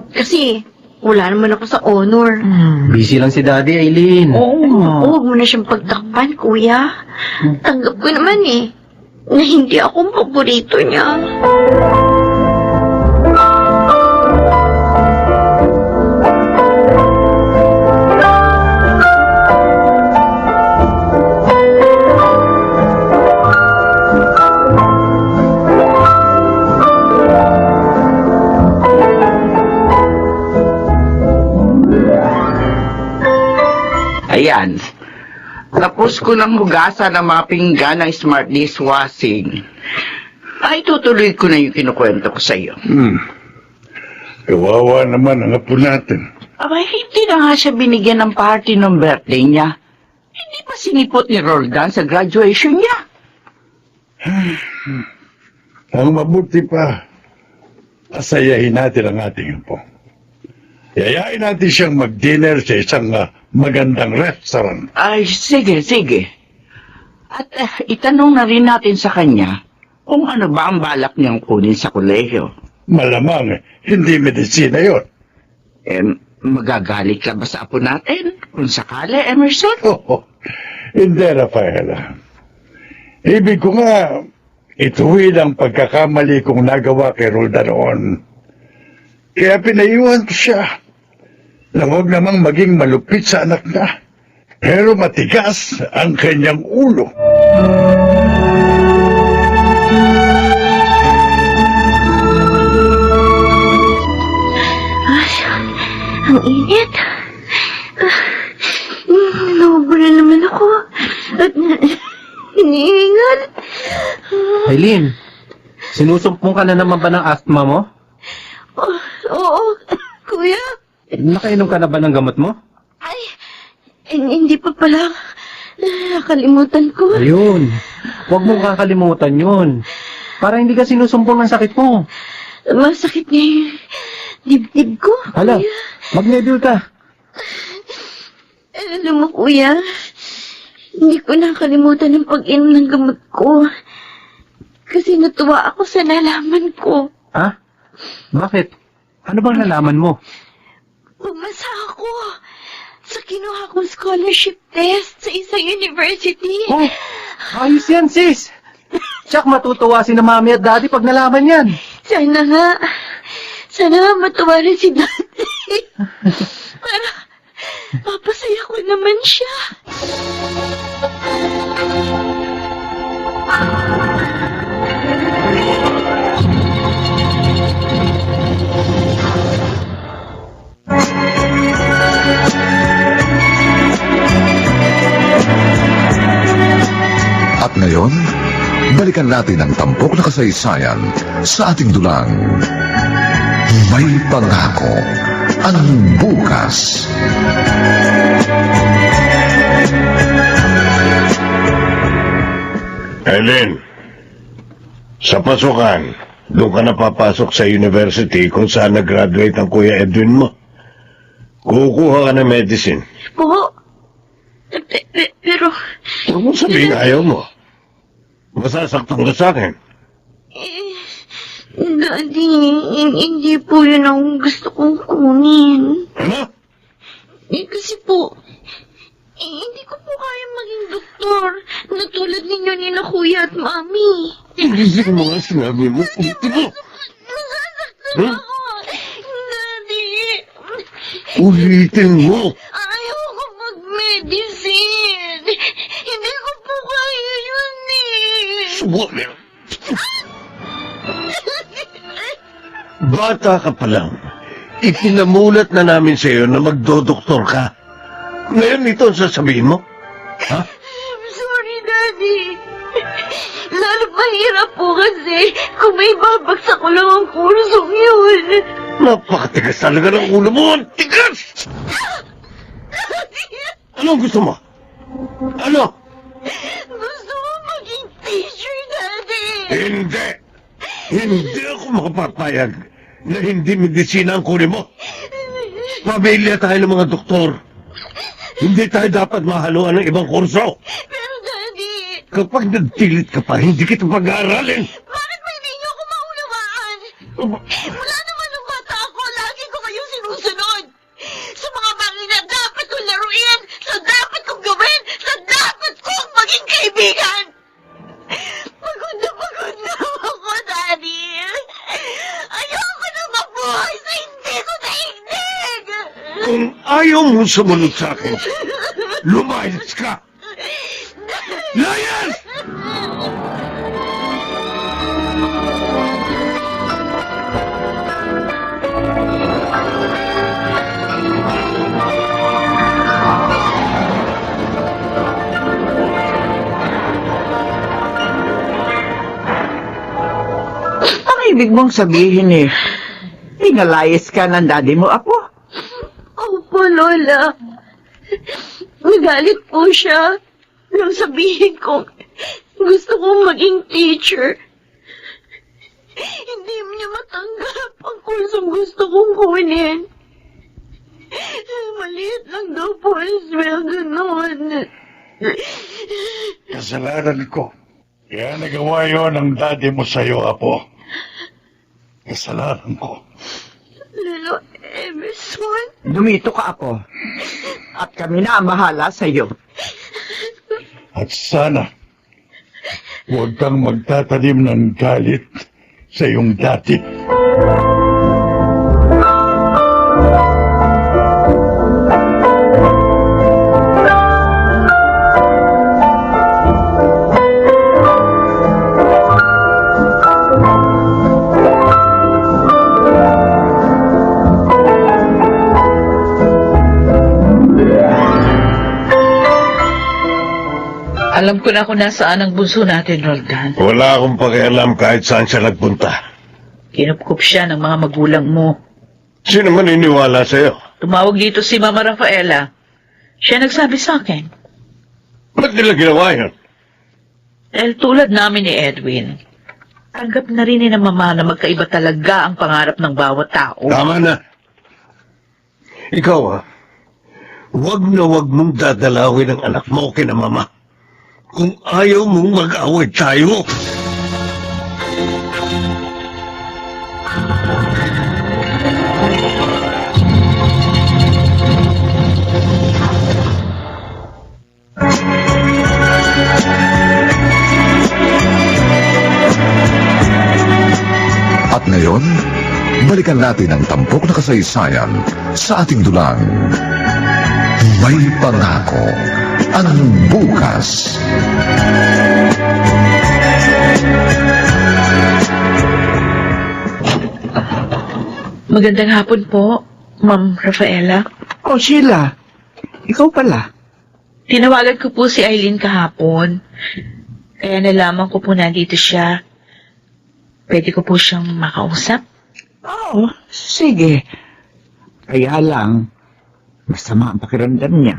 Kasi, wala naman ako sa honor. Busy lang si Daddy, Eileen. Oo nga. Huwag mo na siyang pagtakpan, Kuya. Tanggap ko naman eh, na hindi ako ang paborito niya. Ayan. Tapos ko ng hugasan ng mga pinggan ng smart dishwashing. Ay, tutuloy ko na yung kinukwento ko sa iyo. Kawawa naman ang apo natin. Abay, hindi na nga siya binigyan ng party ng birthday niya. Hindi pa sinipot ni Roldan sa graduation niya. Ang mabuti pa, pasayahin natin ang ating apo. Yayain natin siyang mag-dinner sa isang magandang restaurant. Ay, sige, sige. At itanong na rin natin sa kanya kung ano ba ang balak niyang kunin sa kolehiyo. Malamang, hindi medisina yon. Magagalit ka ba sa apo natin? Kung sakali, Emerson? Hindi, Rafaela. Ibig ko nga, ituwid ang pagkakamali kong nagawa kay Rolda noon. Kaya pinayuhan ko siya na huwag namang maging malupit sa anak na. Pero matigas ang kanyang ulo. Ang init. Nabubula naman ako. At hinihingal. Eileen, sinusumpong ka na naman ba ng asthma mo? Oo, kuya. Nakainom ka na ba ng gamot mo? Ay, hindi pa pala. Nakalimutan ko. Ayun, huwag mong kakalimutan yun. Para hindi ka sinusumpong ng sakit mo. Masakit na yung dibdib ko. Hala, kuya. mag-medyo ka. Alam mo, kuya, hindi ko nakalimutan ang pag-inom ng gamot ko. Kasi natuwa ako sa nalaman ko. Ha? Bakit? Ano bang nalaman mo? Pumasa ako sa kinuha kong scholarship test sa isang university. Oh, ayos yan, sis. Tsak matutuwa si na mami at daddy pag nalaman yan. Sana nga. Sana nga matuwa rin si daddy. Para papasaya ko naman siya. At ngayon, balikan natin ang tampok na kasaysayan sa ating dulang. May pangako ang bukas. Eileen, sa pasukan, doon ka napapasok sa university kung saan nag-graduate ang Kuya Edwin mo. Kukuha ka ng medicine. Po? Pero, Huwag mo sabihin ayaw mo. Masasaktan ka sa akin. Daddy, hindi po yun ang gusto kong kunin. Ano? Kasi po, hindi ko po kaya maging doktor na tulad ninyo ni na kuya at mami. Hindi mo nga sinabi mo. Ulitin mo. Nasasaktan ako. Daddy, Ulitin mo. ayaw ko mag-medicine. Hindi ko po kaya yun eh. Subukan mo. Bata ka pa lang. Ipinamulat na namin sa iyo na magdodoktor ka. Ngayon ito ang sasabihin mo? Ha? I'm sorry, Daddy. Lalo mahirap po kasi kung may babagsak ko lang ang kursong yun. Napakatigas talaga ng ulo mo. Ang tigas! Anong gusto mo? Ano? Gusto ko maging teacher, Daddy. Hindi! Hindi ako makapapayag na hindi medisina ang kunin mo. Pamilya tayo ng mga doktor. Hindi tayo dapat mahaluan ng ibang kurso. Pero, Daddy, Kapag nagtilit ka pa, hindi kita pag-aaralin. bakit ba hindi niyo ako maunawaan? Mula naman nung bata ako, lagi ko kayong sinusunod. Sa mga bagay na dapat kong laruin, sa dapat kong gawin, sa dapat kong maging kaibigan. Pagod na ako, Daddy. Ayoko na mabuhay sa hindi ko naignig. Kung ayaw mo sumunod sa akin, lumayas ka! Layas! Ang ibig mong sabihin pinalayas ka ng daddy mo, apo? Opo, Lola. Nagalit po siya nang sabihin ko gusto kong maging teacher. Hindi niya matanggap ang kursong gusto kong kunin. maliit lang daw po ang sweldo noon. Kasalanan ko. Kaya nagawa yon ang daddy mo sa'yo, Apo. Kasalanan ko. Lolo Emerson. Dumito ka, Apo. At kami na ang bahala sa'yo. At sana, huwag kang magtatanim ng galit sa iyong dati. Alam ko na kung nasaan ang bunso natin, Roldan. Wala akong pakialam kahit saan siya nagpunta. Kinupkup siya ng mga magulang mo. Sino maniniwala sa'yo? Tumawag dito si Mama Rafaela. Siya nagsabi sa akin. Ba't nila ginawa yun? Dahil tulad namin ni Edwin, tanggap na rin ni na Mama na magkaiba talaga ang pangarap ng bawat tao. Tama na. Ikaw wag na wag mong dadalawin ang anak mo kina Mama. Kung ayaw mong mag-away tayo. At ngayon, balikan natin ang tampok na kasaysayan sa ating dulang. May pangako ang bukas. Magandang hapon po, Ma'am Rafaela. Oh, Sheila. Ikaw pala. Tinawagan ko po si Eileen kahapon. Kaya nalaman ko po nandito siya. Pwede ko po siyang makausap? Oo, sige. Kaya lang, masama ang pakiramdam niya.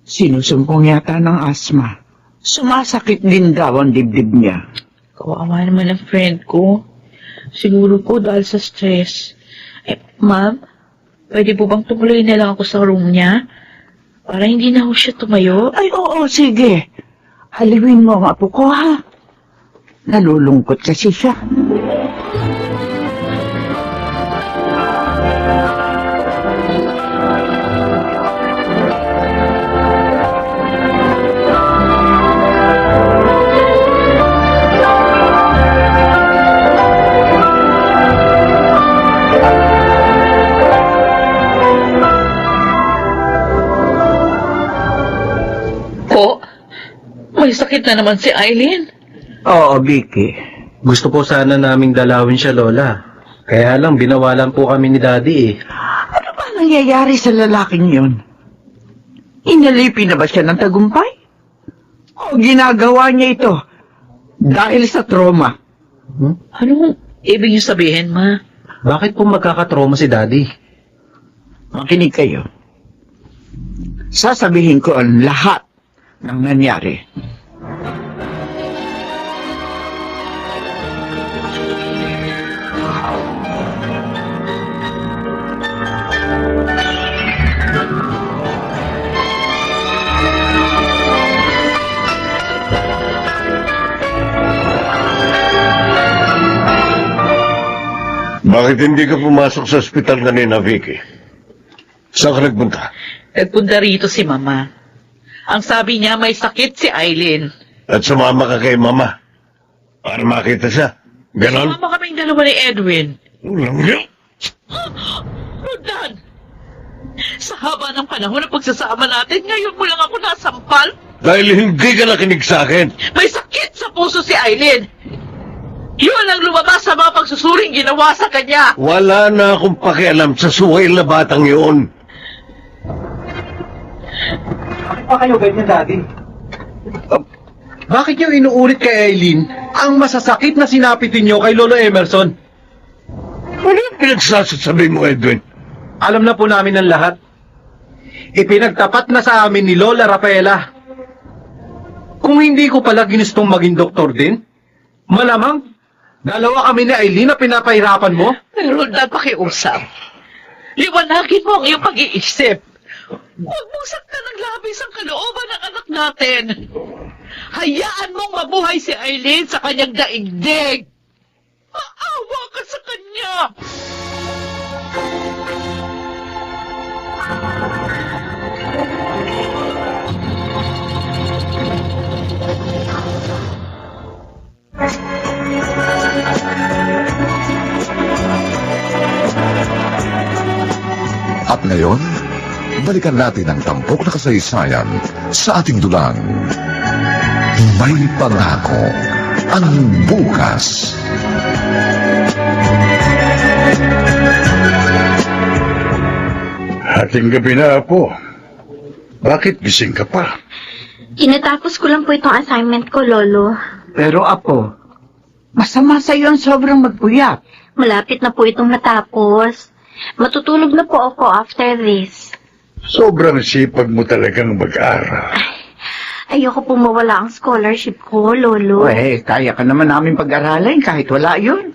Sinusumpong yata ng asma. Sumasakit din daw ang dibdib niya. Kawawa naman ang friend ko. Siguro po dahil sa stress. Ma'am, pwede po bang tumuloy na lang ako sa room niya? Para hindi na ho siya tumayo? Ay, oo, sige. Aliwin mo ang apo ko, ha? Nalulungkot kasi siya. Po, may sakit na naman si Eileen. Oo, Vicky. Gusto po sana naming dalawin siya, Lola. Kaya lang, binawalan po kami ni Daddy eh. Ano ba nangyayari sa lalaking yun? Inalipin na ba siya ng tagumpay? O ginagawa niya ito dahil sa trauma? Anong ibig niyo sabihin, Ma? Bakit po magkakatrauma si Daddy? Makinig kayo. Sasabihin ko ang lahat ng nangyari. Bakit hindi ka pumasok sa ospital kanina, Vicky? Saan ka nagpunta? Nagpunta rito si Mama. Ang sabi niya may sakit si Eileen. At sumama ka kay Mama. Para makita siya. Ganon? Sumama kaming dalawa ni Edwin. Ulang niya. Rodan! Sa haba ng panahon ng pagsasama natin, ngayon mo lang ako nasampal. Dahil hindi ka nakinig sa akin. May sakit sa puso si Eileen. Yun ang lumabas sa mga pagsusuring ginawa sa kanya. Wala na akong pakialam sa suway na batang yun. Bakit pa kayo ganyan, Daddy? Bakit niyo inuulit kay Eileen ang masasakit na sinapitin niyo kay Lolo Emerson? Ano yung pinagsasasabi mo, Edwin? Alam na po namin ang lahat. Ipinagtapat na sa amin ni Lola Rafaela. Kung hindi ko pala ginustong maging doktor din, malamang dalawa kami ni Eileen na pinapahirapan mo. Pero Rodan, pakiusap. Liwanagin mo ang iyong pag-iisip. Huwag mong saktan ng labis ang kalooban ng anak natin. Hayaan mong mabuhay si Eileen sa kanyang daigdig. Maawa ka sa kanya. At ngayon, balikan natin ang tampok na kasaysayan sa ating dulang. May pangako ang bukas. Ating gabi na, Apo. Bakit gising ka pa? Tinatapos ko lang po itong assignment ko, Lolo. Pero apo, masama sa iyo ang sobrang magpuyat. Malapit na po itong matapos. Matutulog na po ako after this. Sobrang sipag mo talagang mag-aral. Ayoko po mawala ang scholarship ko, Lolo. Kaya ka naman namin pag-aralin kahit wala yun.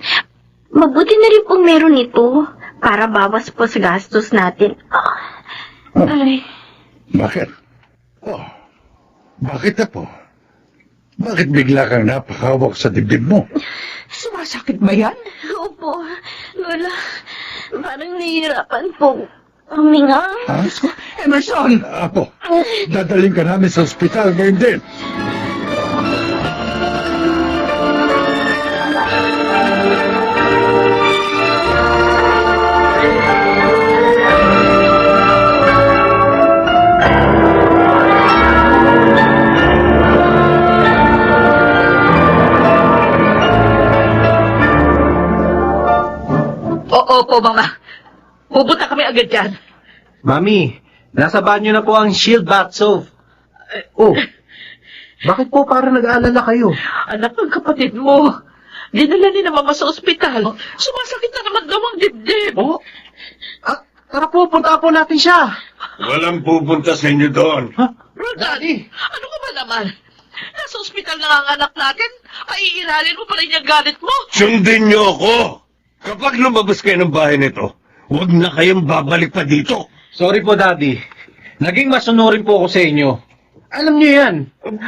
Mabuti na rin pong meron ito para bawas po sa gastos natin. Ay, Bakit? Oh, bakit, Apo? Bakit bigla kang napakawak sa dibdib mo? Sumasakit ba yan? opo, Lola. Parang nahihirapan po. Huminga. Ha? Emerson! Apo, dadaling ka namin sa ospital ngayon din. Opo, Mama. Pupunta kami agad dyan. Mami, nasa banyo na po ang Shield Bath Soap. Oh, bakit po parang nag-aalala kayo? Anak ng kapatid mo. Dinala ni na Mama sa ospital. Sumasakit na naman daw ang dibdib. Oh, tara po, punta po natin siya. Walang pupunta sa inyo doon. Roldan, Daddy. ano ka ba naman? Nasa ospital na ang anak natin, ay iiralin mo pa rin yung galit mo. Sundin niyo ako! Kapag lumabas kayo ng bahay nito, huwag na kayong babalik pa dito. Sorry po, Daddy. Naging masunurin po ako sa inyo. Alam niyo yan.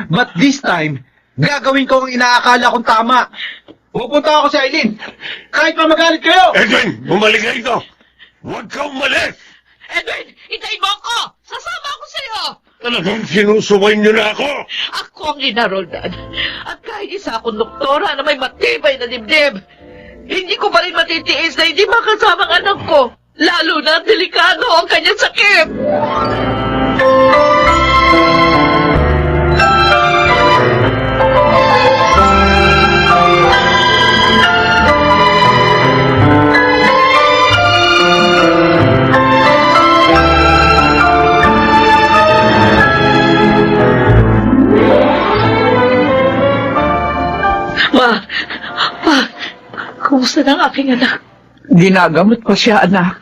But this time, gagawin ko ang inaakala kong tama. Pupunta ako sa Eileen. Kahit pa magalit kayo. Edwin, bumalik ka dito! Huwag ka umalis! Edwin, hintayin mo ako! Sasama ako sa'yo! Talagang sinusuway niyo na ako! Ako ang ina, Roldan. At kahit isa akong doktora na may matibay na dibdib, hindi ko pa rin matitiis na hindi makasama ang anak ko. Lalo na delikado ang kanyang sakit. Ma, kumusta na ang aking anak? Ginagamot pa siya, anak.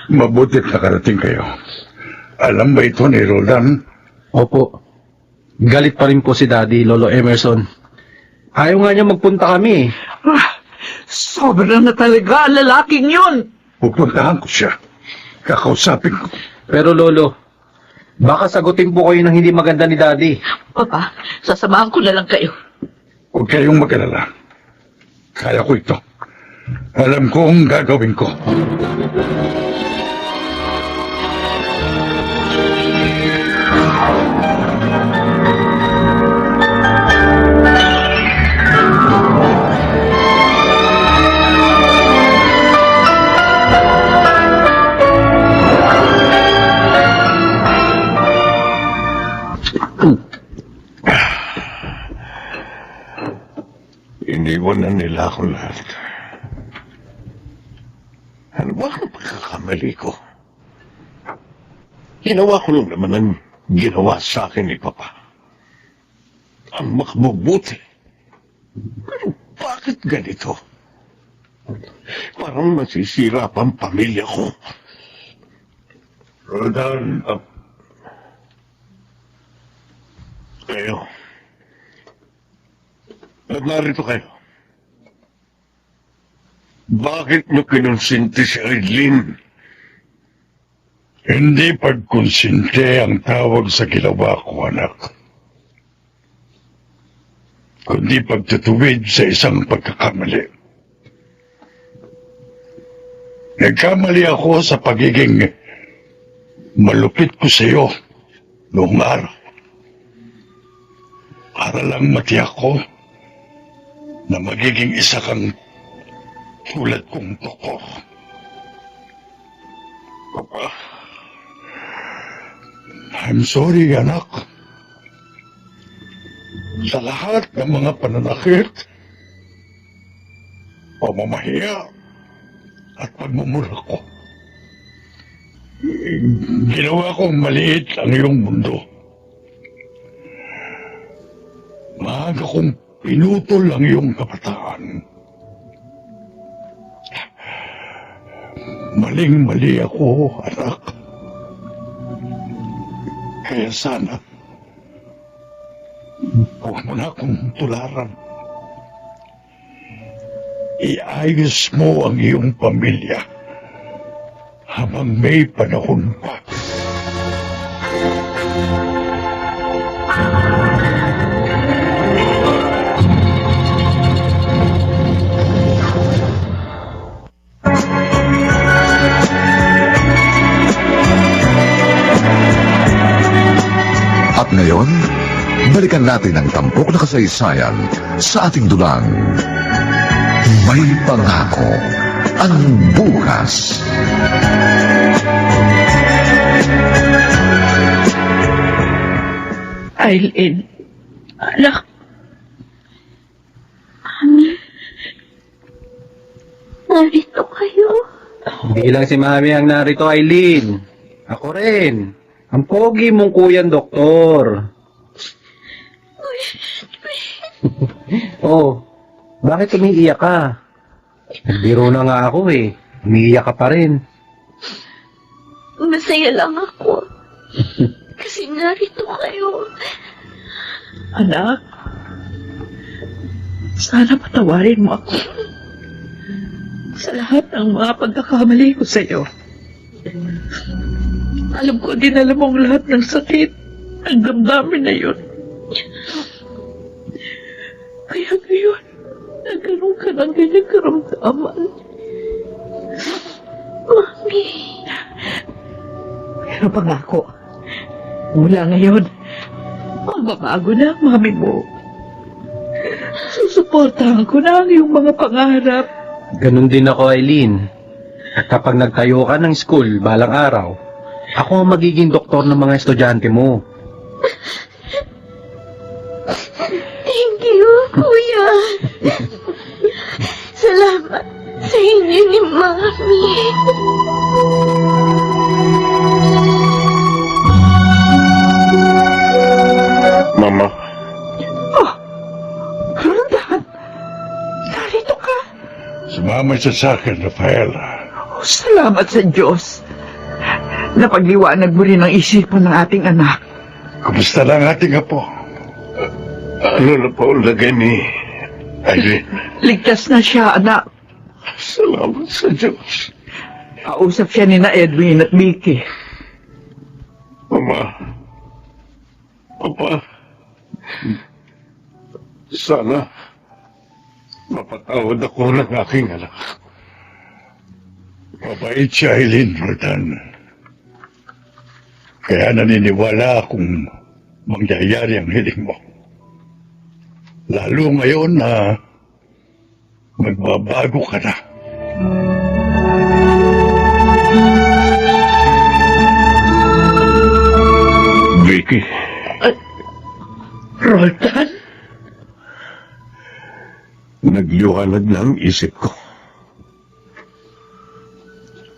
Mabutit nakarating kayo. Alam ba ito ni Roldan? Opo. Galit pa rin po si Daddy, Lolo Emerson. Ayaw nga niya magpunta kami. Sobrang na talaga ang lalaking yun. Pupuntahan ko siya. Kakausapin ko. Pero Lolo, baka sagutin po kayo ng hindi maganda ni Daddy. Papa, sasamahan ko na lang kayo. Huwag kayong mag-alala. Kaya ko ito. Alam ko ang gagawin ko. Iniwan na nila ako lahat. Ano ba ang pagkakamali ko? Ginawa ko lang naman ang ginawa sa akin ni Papa. Ang makabubuti. Pero bakit ganito? Parang masisira pa ang pamilya ko. Roldan, kayo. At narito kayo. Bakit niyo kinonsinti si Eileen? Hindi pagkonsinte ang tawag sa ginawa ko, anak. Kundi pagtutuwid sa isang pagkakamali. Nagkamali ako sa pagiging malupit ko sa iyo noong araw. Para lang matiyak ko na magiging isa kang tulad kong doktor. Papa, I'm sorry, anak. Sa lahat ng mga pananakit, pamamahiya, at pagmumura ko. Ginawa kong maliit ang iyong mundo. Maaga kong pinutol ang iyong kabataan. Maling-mali ako, anak. Kaya sana, huwag mo na akong tularan. Iayos mo ang iyong pamilya habang may panahon pa. At ngayon, balikan natin ang tampok na kasaysayan sa ating dulang. May pangako ang bukas. Aileen, anak, Mami, narito kayo. Hindi lang si Mami ang narito, Aileen. Ako rin. Ang pogi mong kuyan, doktor. Oh, bakit umiiyak ka? Nagbiro na nga ako eh. Umiiyak ka pa rin. Masaya lang ako. Kasi narito kayo. anak, sana patawarin mo ako sa lahat ng mga pagkakamali ko sa iyo. Alam ko dinala mo ang lahat ng sakit, ang damdamin na yun. Kaya ngayon, nagkaroon ka ng ganyang karamdaman. Mami, Pero pangako, mula ngayon, magbabago na ang mami mo. Susuportahan ko na ang iyong mga pangarap. Ganon din ako, Aileen. At kapag nagtayo ka ng school balang araw, ako ang magiging doktor ng mga estudyante mo. thank you, Kuya. Salamat sa inyo ni Mami. Mama, Roldan, narito ka. Sumama siya sa akin, Rafael. Salamat sa Diyos. Napagliwanag mo rin ang isipan ng ating anak. Kumusta lang ating apo? ano na po ang lagay ni Aileen? Ligtas na siya, anak. Salamat sa Diyos. Kausap siya ni na Edwin at Vicky. Mama, Papa, sana mapatawad ako ng aking anak. Mabait si Aileen, Roldan. Kaya naniniwala akong mangyayari ang hiling mo. Lalo ngayon na magbabago ka na. Vicky, Roldan? nagliwanag na ang isip ko.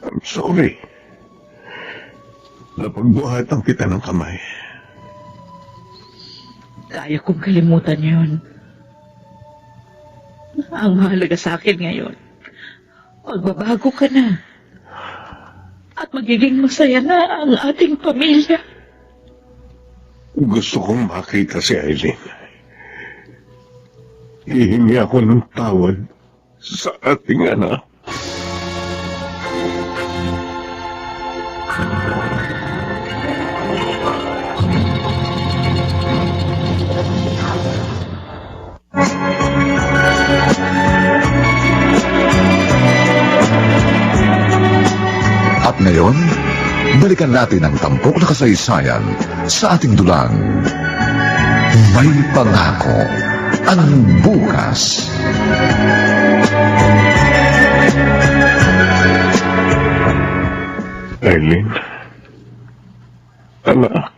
I'm sorry. Napagbuhatan kita ng kamay. Kaya kong kalimutan yun. Ang mahalaga sa akin ngayon, magbabago ka na. At magiging masaya na ang ating pamilya. Gusto kong makita si Aileen. Hihingi ako ng tawad sa ating anak. At ngayon, balikan natin ang tampok na kasaysayan sa ating dulang. May pangako ang bukas. Eileen. Anak.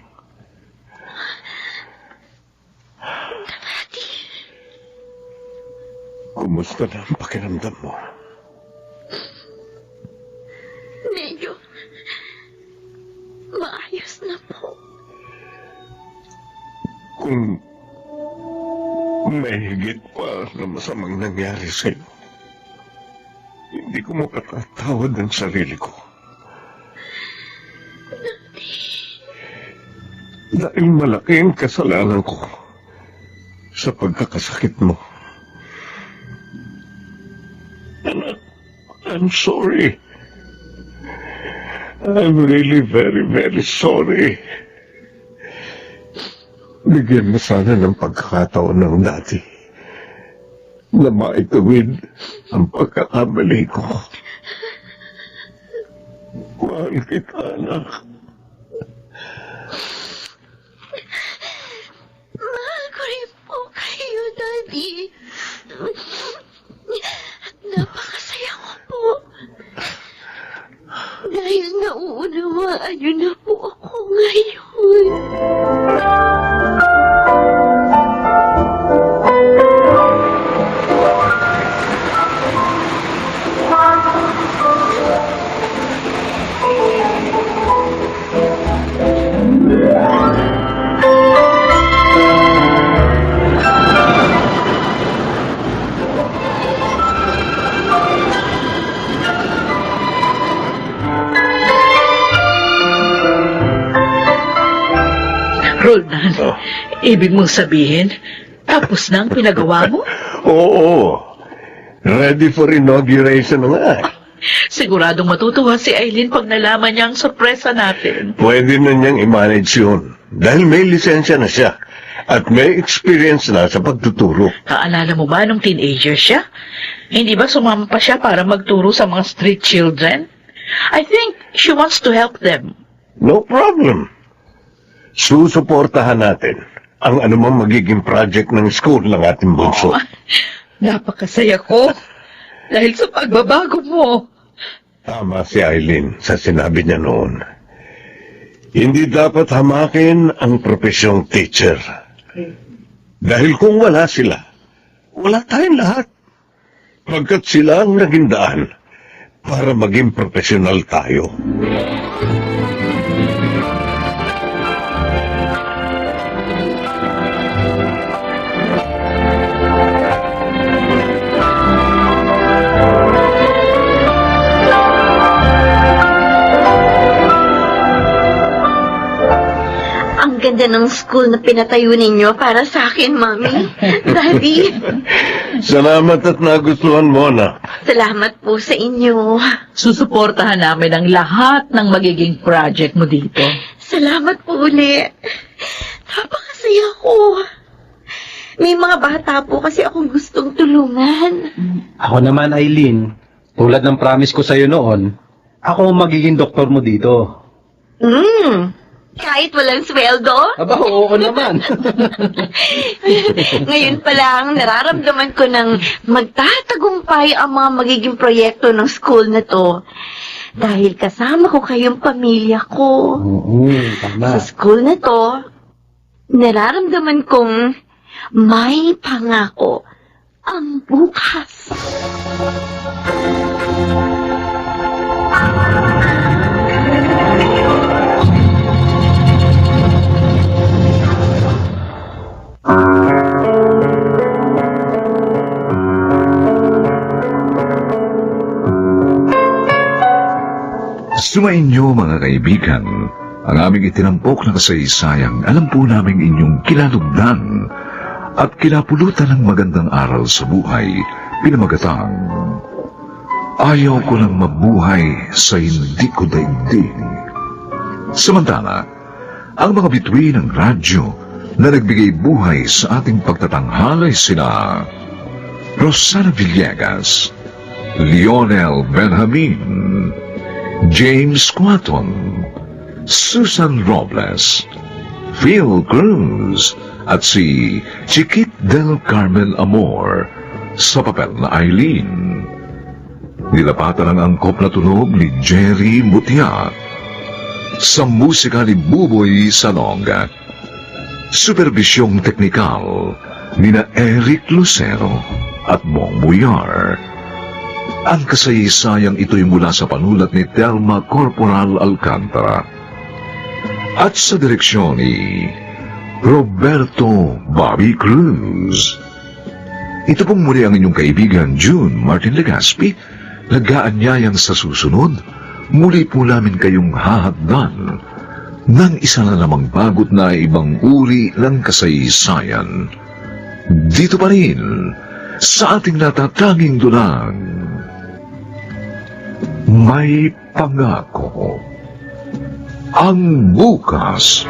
Kumusta na ang pakiramdam mo? Medyo maayos na po. Kung may higit pa na masamang nangyari sa'yo, hindi ko makakatawad ang sarili ko. Dahil malaki ang kasalanan ko sa pagkakasakit mo. Anak, I'm sorry. I'm really very, very sorry. Bigyan mo sana ng pagkakataon ng dati na maitawid ang pagkakamali ko. Mahal kita, anak. Mahal ko rin po kayo, Daddy. At napakasaya ko po. Dahil nauunawaan niyo na po ako ngayon. Roldan, ibig mong sabihin, tapos na ang pinagawa mo? Oo. Ready for inauguration na nga. Siguradong matutuwa si Eileen pag nalaman niya ang sorpresa natin. Pwede na niyang i-manage yun. Dahil may lisensya na siya. At may experience na sa pagtuturo. Kaalala mo ba nung teenager siya? Hindi ba sumama pa siya para magturo sa mga street children? I think she wants to help them. No problem. Susuportahan natin ang anumang magiging project ng school ng ating bunso. Napakasaya ko dahil sa pagbabago mo. Tama si Eileen sa sinabi niya noon. Hindi dapat hamakin ang profesyong teacher. Dahil kung wala sila, wala tayong lahat. Pagkat sila ang naging daan para maging profesional tayo. Ang ganda ng school na pinatayo ninyo para sa akin, Mami. Daddy, Salamat at nagustuhan mo, anak. salamat po sa inyo. Susuportahan namin ang lahat ng magiging project mo dito. Salamat po uli. Napakasaya ko. May mga bata po kasi akong gustong tulungan. Ako naman, Eileen, tulad ng promise ko sa'yo noon, ako ang magiging doktor mo dito. Kahit walang sweldo? Aba, oo naman. Ngayon pa lang, nararamdaman ko ng magtatagumpay ang mga magiging proyekto ng school na to. Dahil kasama ko kayong pamilya ko. Oo, tama. Sa school na to, nararamdaman kong may pangako ang bukas. Sumainyo mga kaibigan, ang aming itinampok na kasaysayang alam po naming inyong kilalugdan at kinapulutan ng magandang aral sa buhay, pinamagatang ayaw ko lang mabuhay sa hindi ko daigdig. Samantala, ang mga bituin ng radyo na nagbigay buhay sa ating pagtatanghalay sina Rosana Villegas, Lionel Benjamin, James Quaton, Susan Robles, Phil Cruz, at si Chiquit del Carmen Amor sa papel na Eileen. Nilapatan ang angkop na tunog ni Jerry Mutia sa musika ni Buboy Salonga. Supervisyong teknikal ni na Eric Lucero at Bong Buyar. Ang kasaysayang ito'y mula sa panulat ni Telma Corporal Alcantara at sa direksyon ni Roberto Bobby Cruz. Ito pong muli ang inyong kaibigan June Martin Legaspi, nag-aanyayang sa susunod, muli po namin kayong hahagdan ng isa na namang bagot na ibang uri ng kasaysayan. Dito pa rin, sa ating natatanging dulang, may pangako ang bukas.